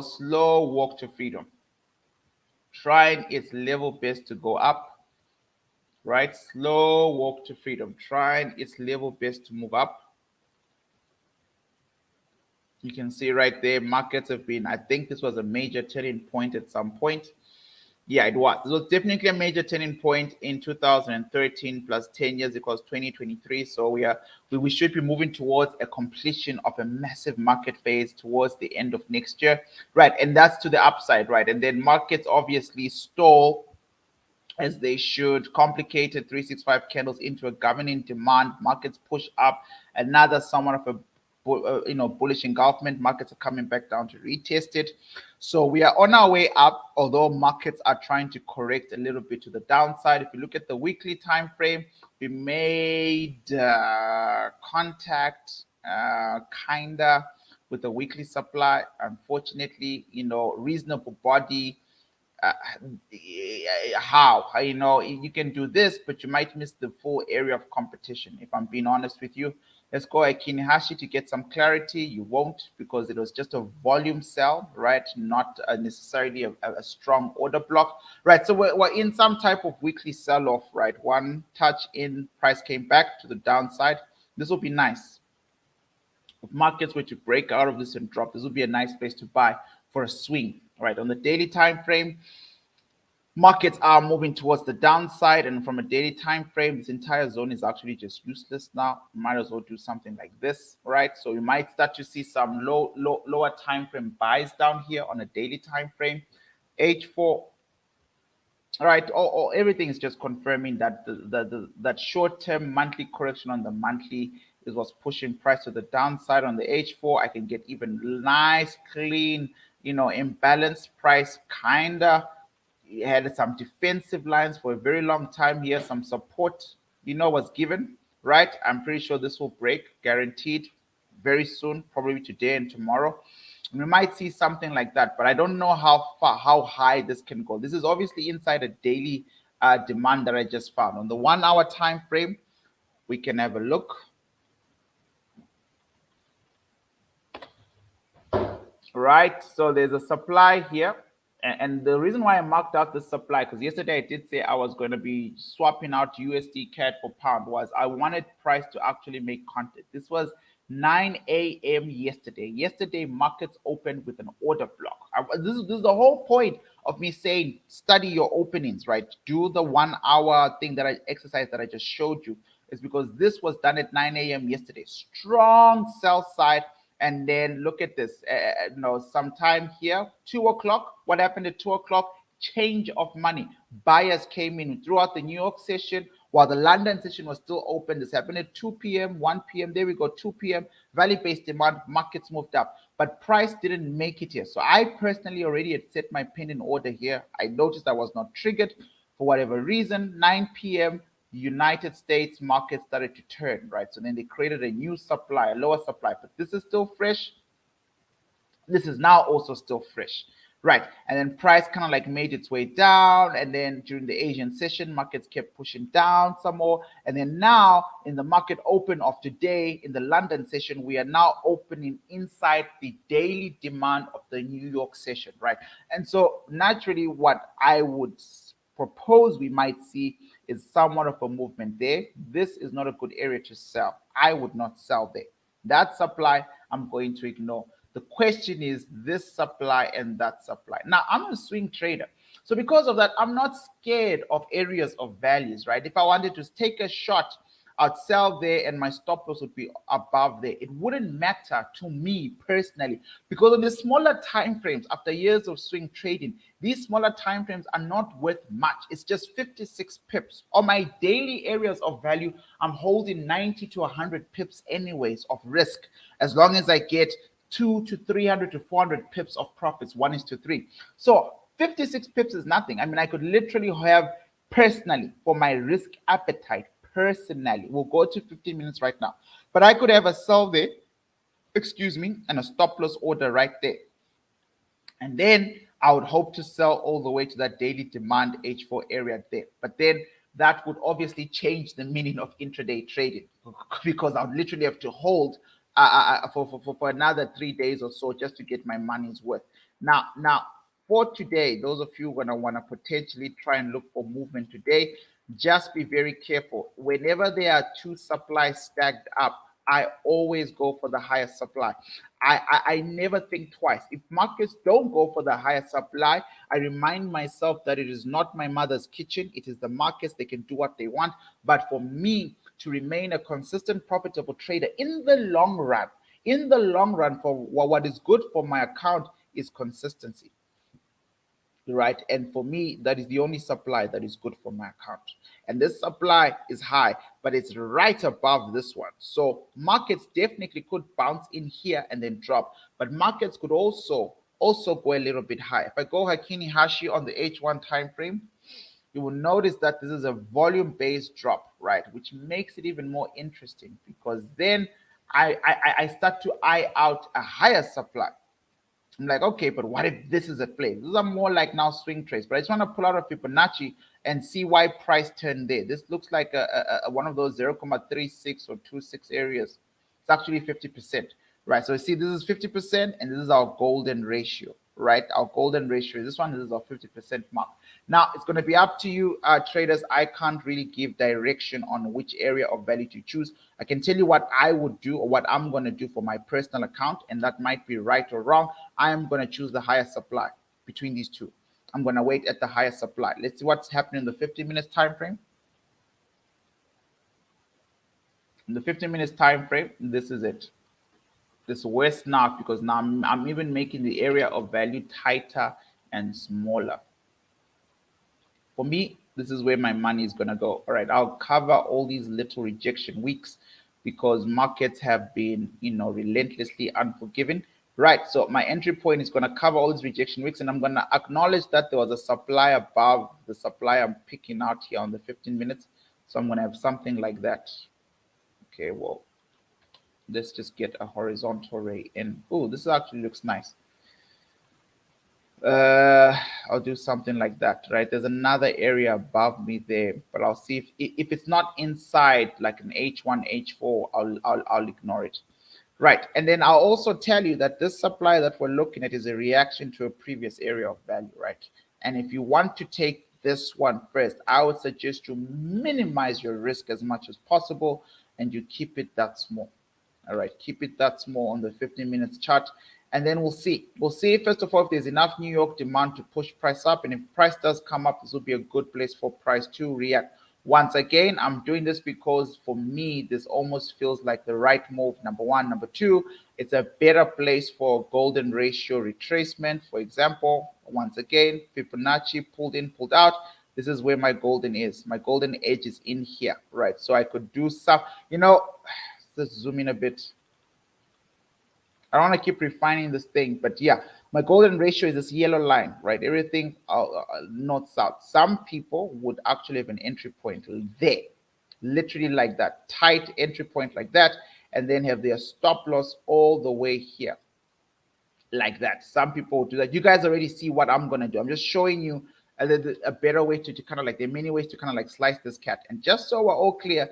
slow walk to freedom. Trying its level best to go up, right? Slow walk to freedom, trying its level best to move up. You can see right there, markets have been, I think this was a major turning point at some point. Yeah, it was. It was definitely a major turning point in 2013 plus 10 years equals 2023. So we should be moving towards a completion of a massive market phase towards the end of next year. Right. And that's to the upside, right? And then markets obviously stall as they should. Complicated 365 candles into a governing demand. Markets push up. Another somewhat of a bullish engulfment. Markets are coming back down to retest it. So we are on our way up, although markets are trying to correct a little bit to the downside. If you look at the weekly time frame, we made contact kinda with the weekly supply. Unfortunately, reasonable body. How you can do this, but you might miss the full area of competition, if I'm being honest with you. Let's go Akinihashi to get some clarity. You won't, because it was just a volume sell, right? Not necessarily a strong order block, right? So we're in some type of weekly sell-off, right? One touch in, price came back to the downside. This will be nice. If markets were to break out of this and drop, this would be a nice place to buy for a swing, right? On the daily time frame, markets are moving towards the downside, and from a daily time frame, this entire zone is actually just useless now. Might as well do something like this, right? So you might start to see some lower time frame buys down here on a daily time frame. H4, all right, everything is just confirming that that short-term monthly correction on the monthly is what's pushing price to the downside. On the H4, I can get even nice, clean, imbalanced price, kinda. It had some defensive lines for a very long time here. Some support, was given, right? I'm pretty sure this will break, guaranteed, very soon, probably today and tomorrow. And we might see something like that, but I don't know how high this can go. This is obviously inside a daily demand that I just found. On the 1 hour time frame, we can have a look. Right, so there's a supply here. And the reason why I marked out the supply, because yesterday I did say I was going to be swapping out USD CAD for pound, was I wanted price to actually make contact. This was 9 a.m. yesterday. Yesterday, markets opened with an order block. This is the whole point of me saying study your openings, right? Do the 1 hour thing that exercise that I just showed you, is because this was done at 9 a.m. yesterday. Strong sell side. And then look at this, sometime here, 2 o'clock. What happened at 2 o'clock? Change of money. Buyers came in throughout the New York session while the London session was still open. This happened at 2 p.m., 1 p.m. There we go, 2 p.m. Value-based demand, markets moved up. But price didn't make it here. So I personally already had set my pin in order here. I noticed I was not triggered for whatever reason. 9 p.m., United States market started to turn, right? So then they created a new supply, a lower supply, but this is still fresh. This is now also still fresh, right? And then price kind of like made its way down. And then during the Asian session, markets kept pushing down some more. And then now in the market open of today, in the London session, we are now opening inside the daily demand of the New York session, right? And so naturally, what I would propose we might see is somewhat of a movement there. This is not a good area to sell. I would not sell there. That supply, I'm going to ignore. The question is this supply and that supply. Now, I'm a swing trader. So because of that, I'm not scared of areas of values, right? If I wanted to take a shot, I'd sell there and my stop loss would be above there. It wouldn't matter to me personally, because on the smaller time frames, after years of swing trading, these smaller time frames are not worth much. It's just 56 pips. On my daily areas of value, I'm holding 90 to 100 pips anyways of risk, as long as I get 2 to 300 to 400 pips of profits, 1:3. So 56 pips is nothing. I mean, I could literally have personally, for my risk appetite, personally, we'll go to 15 minutes right now, but I could have a sell there, and a stop loss order right there. And then I would hope to sell all the way to that daily demand H4 area there. But then that would obviously change the meaning of intraday trading, because I would literally have to hold for another 3 days or so just to get my money's worth. Now, for today, those of you going to want to potentially try and look for movement today, just be very careful. Whenever there are two supplies stacked up, I always go for the highest supply. I never think twice. If markets don't go for the highest supply, I remind myself that it is not my mother's kitchen. It is the markets. They can do what they want. But for me to remain a consistent, profitable trader in the long run, for what is good for my account is consistency, right? And for me, that is the only supply that is good for my account. And this supply is high, but it's right above this one. So markets definitely could bounce in here and then drop, but markets could also go a little bit high. If I go Hakini Hashi on the H1 time frame, you will notice that this is a volume-based drop, right? Which makes it even more interesting, because then I start to eye out a higher supply. I'm like, okay, but what if this is a play? These are more like now swing trades, but I just want to pull out a Fibonacci and see why price turned there. This looks like one of those 0.36 or 26 areas. It's actually 50%, right? So you see, this is 50%, and this is our golden ratio, right? Our golden ratio. This one is our 50% mark. Now, it's going to be up to you, traders. I can't really give direction on which area of value to choose. I can tell you what I would do, or what I'm going to do for my personal account, and that might be right or wrong. I am going to choose the higher supply between these two. I'm going to wait at the higher supply. Let's see what's happening in the 50 minutes time frame. In the 15 minutes time frame, this is it. This worse now, because now I'm even making the area of value tighter and smaller. For me, this is where my money is going to go. All right, I'll cover all these little rejection weeks because markets have been, relentlessly unforgiving. Right, so my entry point is going to cover all these rejection weeks, and I'm going to acknowledge that there was a supply above the supply I'm picking out here on the 15 minutes. So I'm going to have something like that. Okay, well, let's just get a horizontal ray in. Oh, this actually looks nice. I'll do something like that, right? There's another area above me there, but I'll see if it's not inside like an H1, H4, I'll ignore it. Right, and then I'll also tell you that this supply that we're looking at is a reaction to a previous area of value, right? And if you want to take this one first, I would suggest you minimize your risk as much as possible and you keep it that small. All right, keep it that small on the 15 minutes chart, and then we'll see. We'll see, first of all, if there's enough New York demand to push price up, and if price does come up, this will be a good place for price to react. Once again, I'm doing this because for me, this almost feels like the right move, number one. Number two, it's a better place for golden ratio retracement. For example, once again, Fibonacci pulled in, pulled out. This is where my golden is. My golden edge is in here, right? So I could do some, let's zoom in a bit. I don't want to keep refining this thing, but yeah, my golden ratio is this yellow line, right? Everything north south. Some people would actually have an entry point there, literally like that, tight entry point like that, and then have their stop loss all the way here, like that. Some people do that. You guys already see what I'm gonna do. I'm just showing you a better way to kind of like, there are many ways to kind of like slice this cat. And just so we're all clear,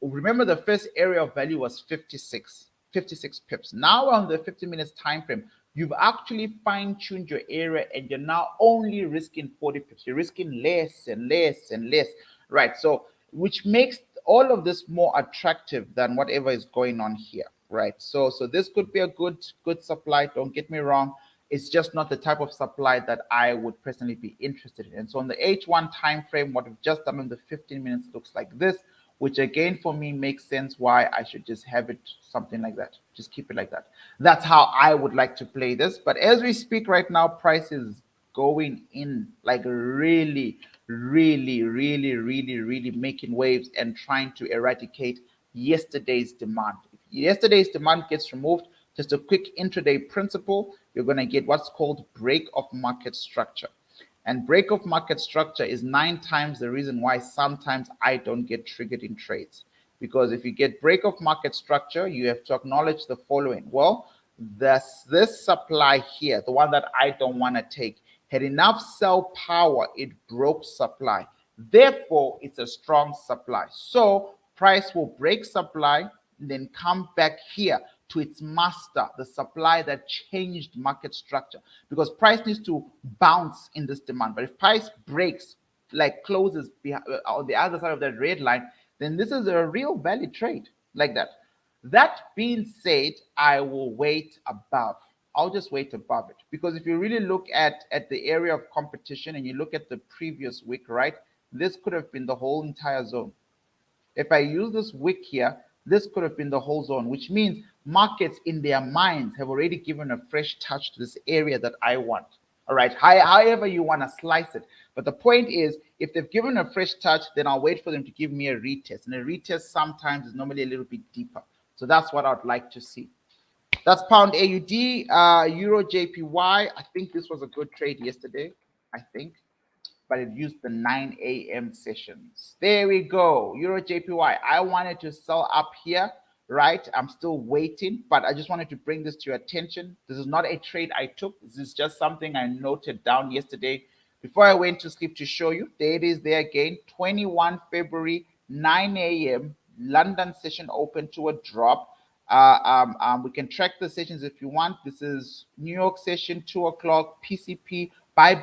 remember the first area of value was 56 pips. Now on the 50 minutes time frame, you've actually fine-tuned your area and you're now only risking 40 pips. You're risking less and less and less, right? So which makes all of this more attractive than whatever is going on here, right? So this could be a good supply, don't get me wrong. It's just not the type of supply that I would personally be interested in. And so on the H1 time frame, what we've just done in the 15 minutes looks like this, which again for me makes sense why I should just have it something like that. Just keep it like that. That's how I would like to play this. But as we speak right now, price is going in, like really making waves and trying to eradicate yesterday's demand. If yesterday's demand gets removed, just a quick intraday principle, you're going to get what's called break of market structure. And break of market structure is 9 times the reason why sometimes I don't get triggered in trades. Because if you get break of market structure, you have to acknowledge the following. Well, this supply here, the one that I don't want to take, had enough sell power, it broke supply. Therefore, it's a strong supply. So price will break supply, then come back here to its master, the supply that changed market structure, because price needs to bounce in this demand. But if price breaks, like closes on the other side of that red line, then this is a real value trade like that. That being said, I will wait above. I'll just wait above it, because if you really look at the area of competition and you look at the previous wick, right, this could have been the whole entire zone. If I use this wick here, this could have been the whole zone, which means markets in their minds have already given a fresh touch to this area that I want. All right, however you want to slice it. But the point is, if they've given a fresh touch, then I'll wait for them to give me a retest. And a retest sometimes is normally a little bit deeper. So that's what I'd like to see. That's pound AUD, EURJPY. I think this was a good trade yesterday, I think, but it used the 9 a.m. sessions. There we go, EURJPY. I wanted to sell up here, right? I'm still waiting, but I just wanted to bring this to your attention. This is not a trade I took. This is just something I noted down yesterday before I went to sleep to show you. There it is there again, 21 February, 9 a.m. London session open to a drop. We can track the sessions if you want. This is New York session, 2 o'clock, PCP, buy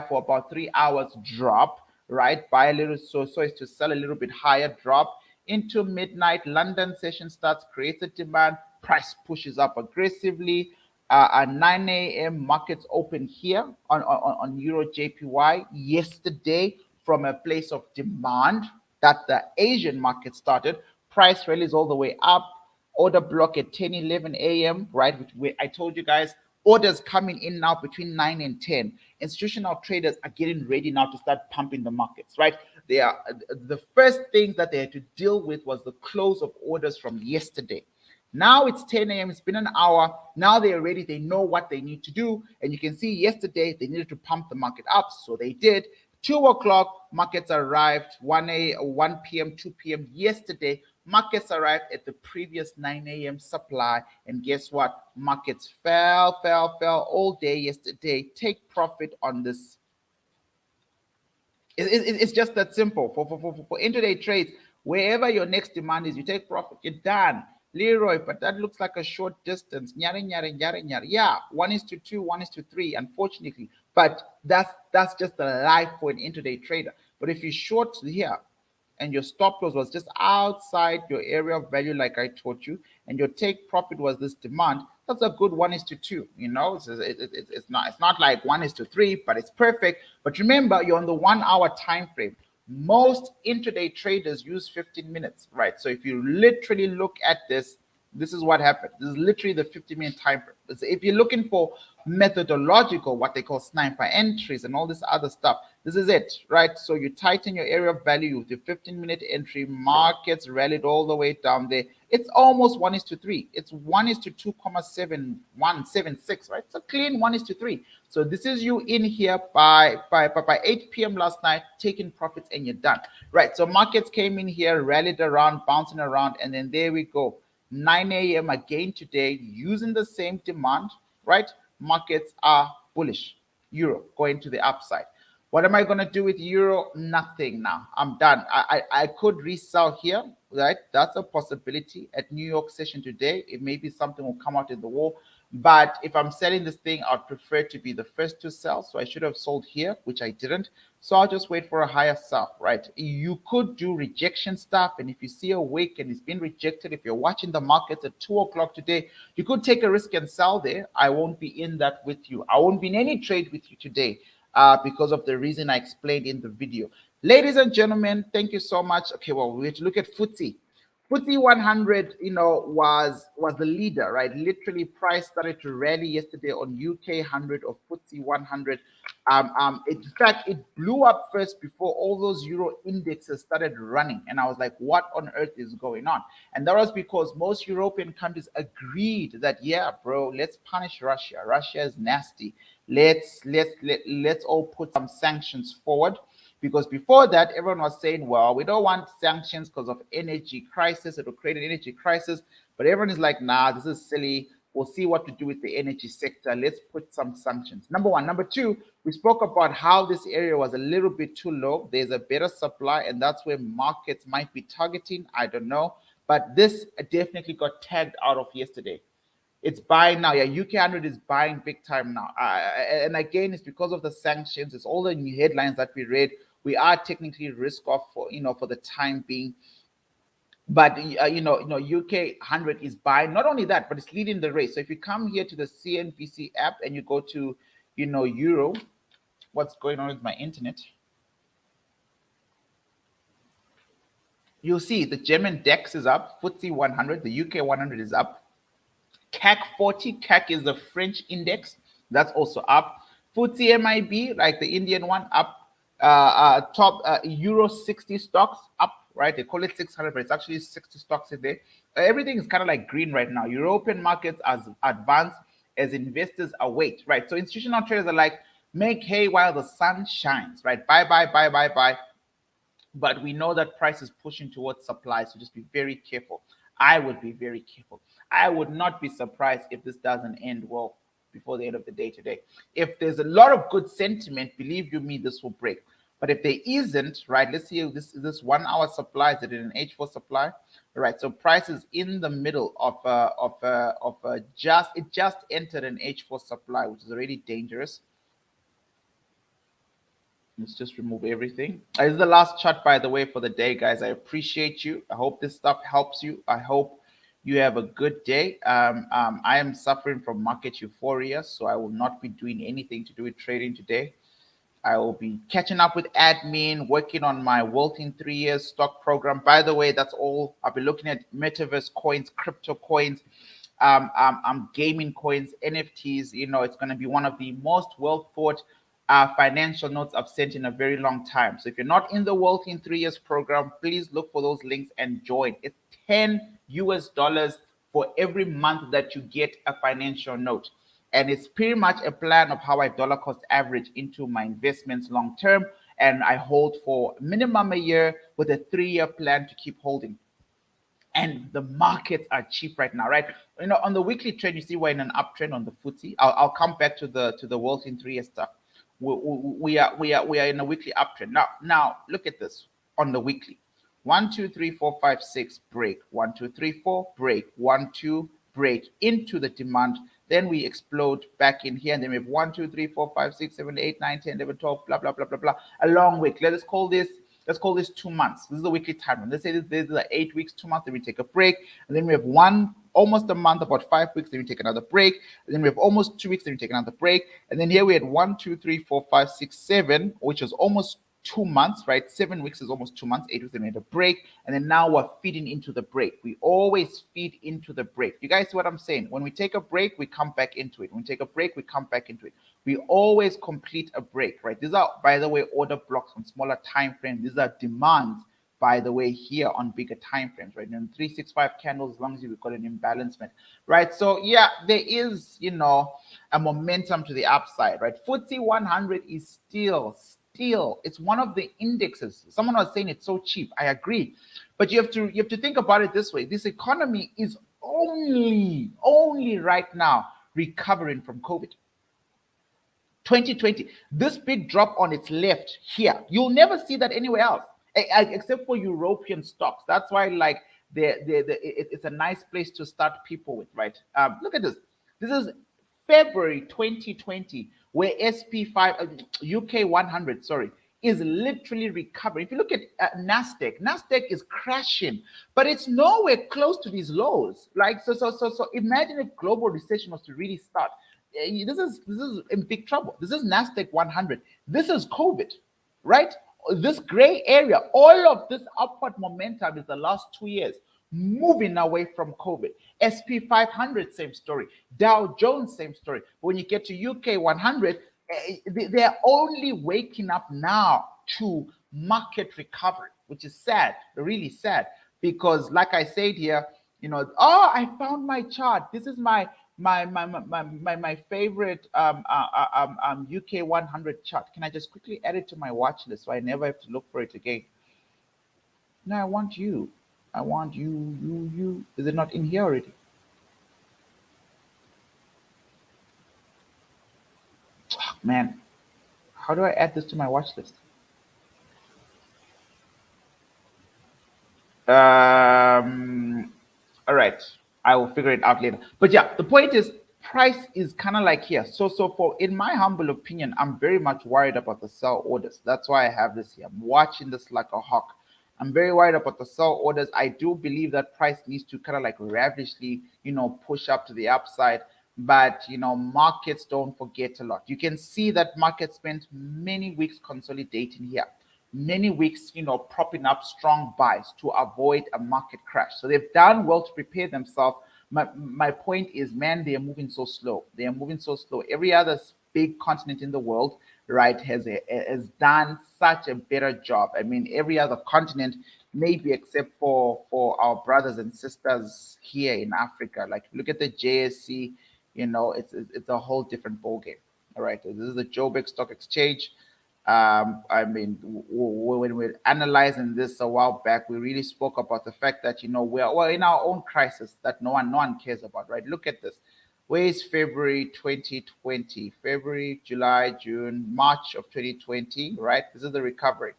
for about 3 hours drop, right? Buy a little, so as to sell a little bit higher, drop into midnight. London session starts, creates a demand, price pushes up aggressively. At 9 a.m. markets open here on EURJPY yesterday from a place of demand that the Asian market started. Price rallies all the way up. Order block at 10:11 a.m. right? Which I told you guys, orders coming in now between 9 and 10. Institutional traders are getting ready now to start pumping the markets, right? They are, the first thing that they had to deal with was the close of orders from yesterday. Now it's 10 a.m. It's been an hour. Now they're ready. They know what they need to do. And you can see yesterday they needed to pump the market up. So they did. 2 o'clock, markets arrived. 1 p.m., 2 p.m. yesterday, markets arrived at the previous 9 a.m. supply. And guess what? Markets fell all day yesterday. Take profit on this. It's just that simple. For intraday trades, wherever your next demand is, you take profit. You're done. Leroy, but that looks like a short distance. Yeah, 1:2, 1:3, unfortunately. But that's just the life for an intraday trader. But if you short here, and your stop loss was just outside your area of value, like I taught you, and your take profit was this demand, that's a good 1:2. You know, it's not like 1:3, but it's perfect. But remember, you're on the 1 hour time frame. Most intraday traders use 15 minutes, right? So if you literally look at this, this is what happened. This is literally the 50-minute time frame. If you're looking for methodological, what they call sniper entries and all this other stuff, this is it, right? So you tighten your area of value with your 15-minute entry. Markets rallied all the way down there. It's almost 1:3. It's 1:2,7176, right? It's a clean 1:3. So this is you in here by 8 p.m. last night, taking profits, and you're done, right? So markets came in here, rallied around, bouncing around, and then there we go. 9 a.m. again today, using the same demand, right? Markets are bullish. Euro going to the upside. What am I going to do with euro? Nothing now. I'm done. I could resell here, right? That's a possibility at New York session today. It may be something will come out in the wall. But if I'm selling this thing, I'd prefer to be the first to sell. So I should have sold here, which I didn't. So I'll just wait for a higher sell, right? You could do rejection stuff. And if you see a wick and it's been rejected, if you're watching the markets at 2 o'clock today, you could take a risk and sell there. I won't be in that with you. I won't be in any trade with you today because of the reason I explained in the video. Ladies and gentlemen, thank you so much. Okay, well, we have to look at FTSE. FTSE 100, you know, was the leader, right? Literally, price started to rally yesterday on UK 100 or FTSE 100. In fact, it blew up first before all those euro indexes started running, and I was like, "What on earth is going on?" And that was because most European countries agreed that, yeah, bro, let's punish Russia. Russia is nasty. Let's all put some sanctions forward. Because before that, everyone was saying, well, we don't want sanctions because of energy crisis. It will create an energy crisis. But everyone is like, nah, this is silly. We'll see what to do with the energy sector. Let's put some sanctions. Number one. Number two, we spoke about how this area was a little bit too low. There's a better supply, and that's where markets might be targeting. I don't know. But this definitely got tagged out of yesterday. It's buying now. Yeah, UK 100 is buying big time now. And again, it's because of the sanctions. It's all the new headlines that we read. We are technically risk off for, you know, for the time being. But UK 100 is buying. Not only that, but it's leading the race. So if you come here to the CNBC app and you go to Euro, what's going on with my internet? You'll see the German DAX is up, FTSE 100, the UK 100 is up. CAC 40, CAC is the French index, that's also up. FTSE MIB, like the Indian one, up. Top Euro 60 stocks up, right? They call it 600, but it's actually 60 stocks in there. Everything is kind of like green right now. European markets as advanced as investors await, right? So institutional traders are like, make hay while the sun shines, right? Buy, buy, buy, buy, buy. But we know that price is pushing towards supply, so just be very careful. I would be very careful. I would not be surprised if this doesn't end well before the end of the day today. If there's a lot of good sentiment, believe you me, this will break. But if there isn't, right, let's see, this 1 hour supply, is it in an H4 supply? Right, so price is in the middle of it just entered an H4 supply, which is already dangerous. Let's just remove everything. This is the last chart, by the way, for the day, guys. I appreciate you. I hope this stuff helps you. I hope you have a good day. I am suffering from market euphoria, so I will not be doing anything to do with trading today. I will be catching up with admin, working on my Wilton 3 years stock program. By the way, that's all. I'll be looking at metaverse coins, crypto coins, gaming coins, NFTs. It's going to be one of the most well thought financial notes I've sent in a very long time. So if you're not in the Wilton 3 years program, please look for those links and join. It's $10 for every month that you get a financial note. And it's pretty much a plan of how I dollar cost average into my investments long term. And I hold for minimum a year with a 3-year plan to keep holding. And the markets are cheap right now, right? On the weekly trend, you see we're in an uptrend on the FTSE. I'll come back to the world in 3 year stuff. We are in a weekly uptrend. Now look at this on the weekly. 1, 2, 3, 4, 5, 6, break. 1, 2, 3, 4, break. 1, 2, break into the demand. Then we explode back in here, and then we have 1, 2, 3, 4, 5, 6, 7, 8, 9, 10, 11, 12, blah, blah, blah, blah, blah. A long week. Let's call this 2 months. This is the weekly time. Let's say this is 8 weeks, 2 months, then we take a break. And then we have almost a month, about 5 weeks, then we take another break. And then we have almost 2 weeks, then we take another break. And then here we had 1, 2, 3, 4, 5, 6, 7, which was almost 2 months, right? 7 weeks is almost 2 months. 8 weeks, then we had a break. And then now we're feeding into the break. We always feed into the break. You guys see what I'm saying? When we take a break, we come back into it. When we take a break, we come back into it. We always complete a break, right? These are, by the way, order blocks on smaller time frames. These are demands, by the way, here on bigger time frames, right? And 365 candles, as long as you've got an imbalancement, right? So yeah, there is, a momentum to the upside, right? FTSE 100 is still, it's one of the indexes. Someone was saying it's so cheap. I agree, but you have to think about it this way. This economy is only right now recovering from COVID. 2020, this big drop on its left here, you'll never see that anywhere else except for European stocks. That's why, like, it's a nice place to start people with, right? Look at this. This is February 2020, where SP5 UK 100, sorry, is literally recovering. If you look at Nasdaq is crashing, but it's nowhere close to these lows. Like, so imagine if global recession was to really start. This is in big trouble. This is Nasdaq 100. This is COVID, right? This gray area, all of this upward momentum is the last 2 years moving away from COVID. SP 500, same story. Dow Jones, same story. When you get to UK 100, they're only waking up now to market recovery, which is sad, really sad, because like I said here, I found my chart. This is my favorite UK 100 chart. Can I just quickly add it to my watch list so I never have to look for it again? No, I want you. Is it not in here already? Oh, man, how do I add this to my watch list? All right, I will figure it out later. But yeah, the point is, price is kind of like here. So for, in my humble opinion, I'm very much worried about the sell orders. That's why I have this here. I'm watching this like a hawk. I'm very worried about the sell orders. I do believe that price needs to kind of like ravishly, push up to the upside. But, markets don't forget a lot. You can see that markets spent many weeks consolidating here, many weeks, propping up strong buys to avoid a market crash. So they've done well to prepare themselves. My point is, man, they are moving so slow. They are moving so slow. Every other big continent in the world, right, has done such a better job. I mean, every other continent, maybe except for our brothers and sisters here in Africa. Like, look at the JSC. It's a whole different ballgame. All right, this is the Joburg Stock Exchange. I mean, when we're analyzing this a while back, we really spoke about the fact that we're in our own crisis that no one cares about, right? Look at this. Where is February 2020? February, July, June, March of 2020, right? This is the recovery.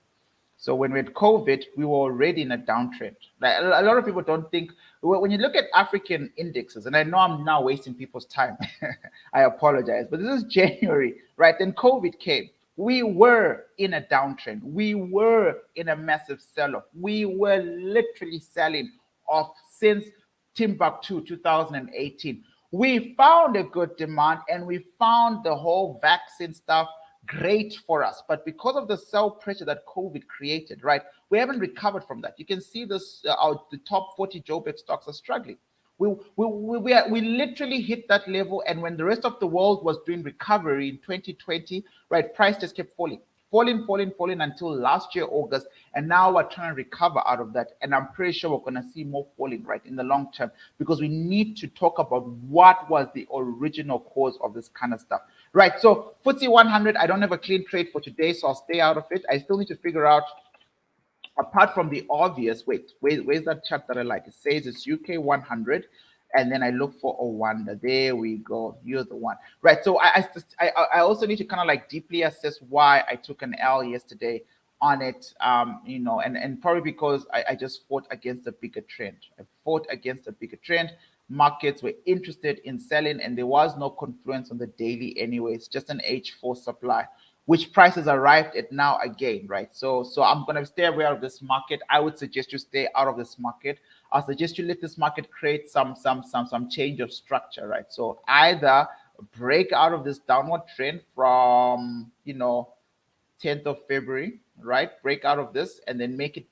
So when we had COVID, we were already in a downtrend. Like, a lot of people don't think, when you look at African indexes, and I know I'm now wasting people's time, I apologize, but this is January, right? Then COVID came. We were in a downtrend. We were in a massive sell-off. We were literally selling off since Timbuktu 2018. We found a good demand and we found the whole vaccine stuff great for us. But because of the sell pressure that COVID created, right, we haven't recovered from that. You can see this, the top 40 Joburg stocks are struggling. We literally hit that level, and when the rest of the world was doing recovery in 2020, right, price just kept falling until last year, August, and now we're trying to recover out of that. And I'm pretty sure we're going to see more falling, right, in the long term, because we need to talk about what was the original cause of this kind of stuff, right? So FTSE 100, I don't have a clean trade for today, so I'll stay out of it. I still need to figure out, apart from the obvious, where's that chart that I like? It says it's UK 100, and then I look for a wonder. There we go. You're the one, right? So I also need to kind of like deeply assess why I took an L yesterday on it, and probably because I just fought against a bigger trend. I fought against a bigger trend. Markets were interested in selling, and there was no confluence on the daily anyway. It's just an H4 supply, which prices arrived at now again, right? So I'm going to stay away of this market. I would suggest you stay out of this market. I'll suggest you let this market create some change of structure, right? So either break out of this downward trend from 10th of February, right? Break out of this and then make it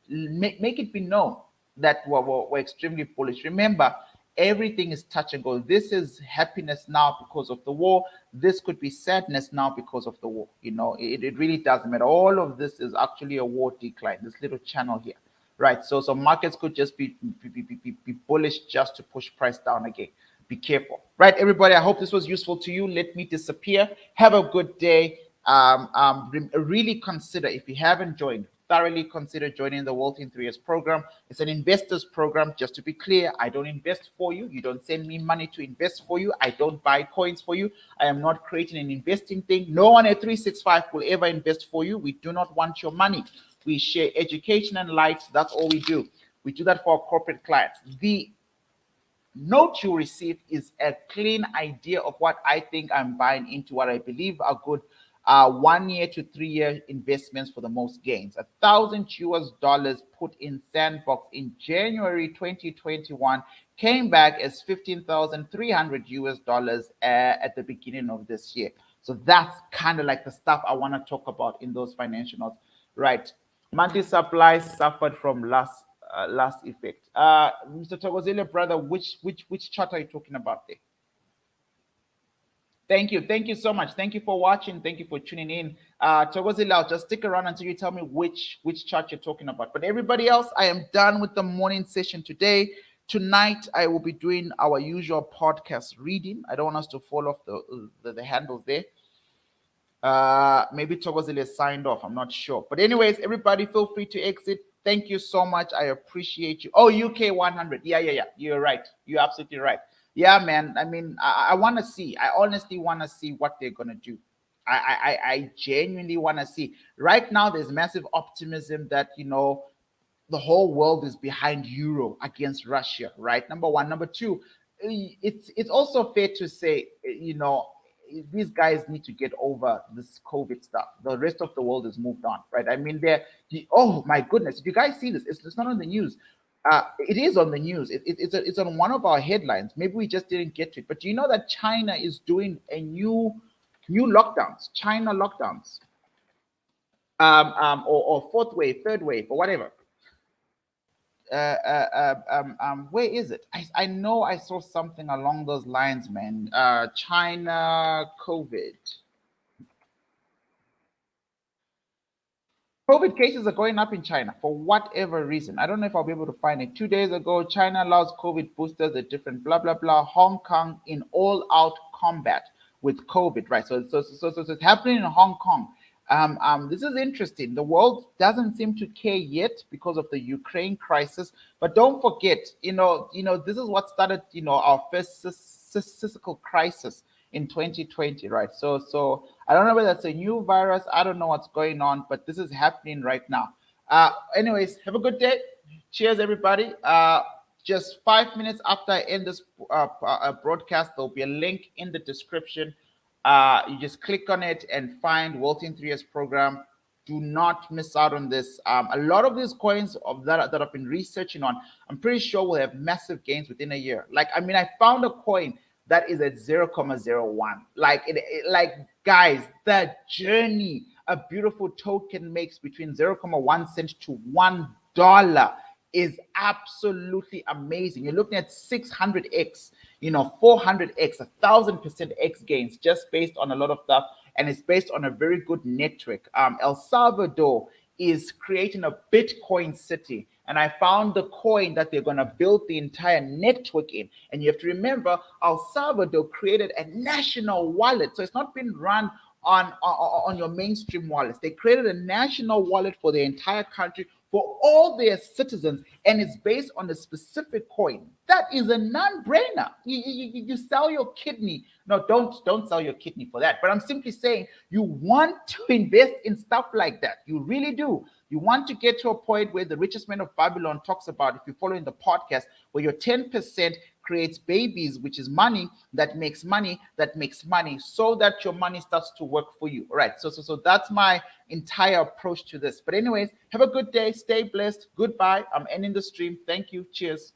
be known that we're extremely bullish. Remember, everything is touch and go. This is happiness now because of the war. This could be sadness now because of the war. It really doesn't matter. All of this is actually a war decline, this little channel here, right? So markets could just be bullish just to push price down again. Be careful, right? Everybody, I hope this was useful to you. Let me disappear. Have a good day. Really consider, if you haven't joined, thoroughly consider joining the Wealth in 3 Years program. It's an investors program. Just to be clear, I don't invest for you. You don't send me money to invest for you. I don't buy coins for you. I am not creating an investing thing. No one at 365 will ever invest for you. We do not want your money. We share education and light. That's all we do. We do that for our corporate clients. The note you receive is a clean idea of what I think I'm buying into, what I believe are good 1 year to 3 year investments for the most gains. $1,000 put in Sandbox in January 2021 came back as $15,300 at the beginning of this year. So that's kind of like the stuff I want to talk about in those financial notes, right? Monthly supplies suffered from last effect. Mr. Togozile, brother, which chart are you talking about there? Thank you so much. Thank you for watching. Thank you for tuning in. Togozile, I'll just stick around until you tell me which chart you're talking about. But everybody else, I am done with the morning session today. Tonight, I will be doing our usual podcast reading. I don't want us to fall off the handles there. Maybe Togozile signed off. I'm not sure. But anyways, everybody feel free to exit. Thank you so much. I appreciate you. Oh, UK 100. Yeah. You're right. You're absolutely right. Yeah, man. I mean, I want to see. I honestly want to see what they're going to do. I genuinely want to see. Right now, there's massive optimism that, the whole world is behind Euro against Russia, right? Number one. Number two, it's also fair to say, these guys need to get over this COVID stuff. The rest of the world has moved on, right? I mean, oh my goodness, did you guys see this? It's not on the news. It is on the news. It's on one of our headlines. Maybe we just didn't get to it. But do you know that China is doing a new lockdowns? China lockdowns, or fourth wave, third wave, or whatever. Where is it? I know I saw something along those lines, man. China COVID. COVID cases are going up in China for whatever reason. I don't know if I'll be able to find it. 2 days ago, China allows COVID boosters at different blah blah blah. Hong Kong in all-out combat with COVID, right? So it's happening in Hong Kong. This is interesting. The world doesn't seem to care yet because of the Ukraine crisis. But don't forget, this is what started, our first physical crisis in 2020, right? So I don't know whether that's a new virus. I don't know what's going on, but this is happening right now. Anyways, have a good day. Cheers, everybody. Just 5 minutes after I end this broadcast, there'll be a link in the description. You just click on it and find Walton 3S program. Do not miss out on this. A lot of these coins that I've been researching on, I'm pretty sure will have massive gains within a year. I found a coin that is at 0.01. Like guys, that journey a beautiful token makes between 0.1 cent to $1 is absolutely amazing. You're looking at 600x, 400x, 1000% x gains just based on a lot of stuff, and it's based on a very good network. El Salvador is creating a Bitcoin city, and I found the coin that they're going to build the entire network in. And you have to remember, El Salvador created a national wallet, so it's not been run on your mainstream wallets. They created a national wallet for the entire country for all their citizens, and it's based on a specific coin. That is a non-brainer. You sell your kidney. No, don't sell your kidney for that. But I'm simply saying you want to invest in stuff like that. You really do. You want to get to a point where the richest man of Babylon talks about, if you're following the podcast, where your 10% creates babies, which is money that makes money that makes money, so that your money starts to work for you. All right. So that's my entire approach to this. But anyways, have a good day. Stay blessed. Goodbye. I'm ending the stream. Thank you. Cheers.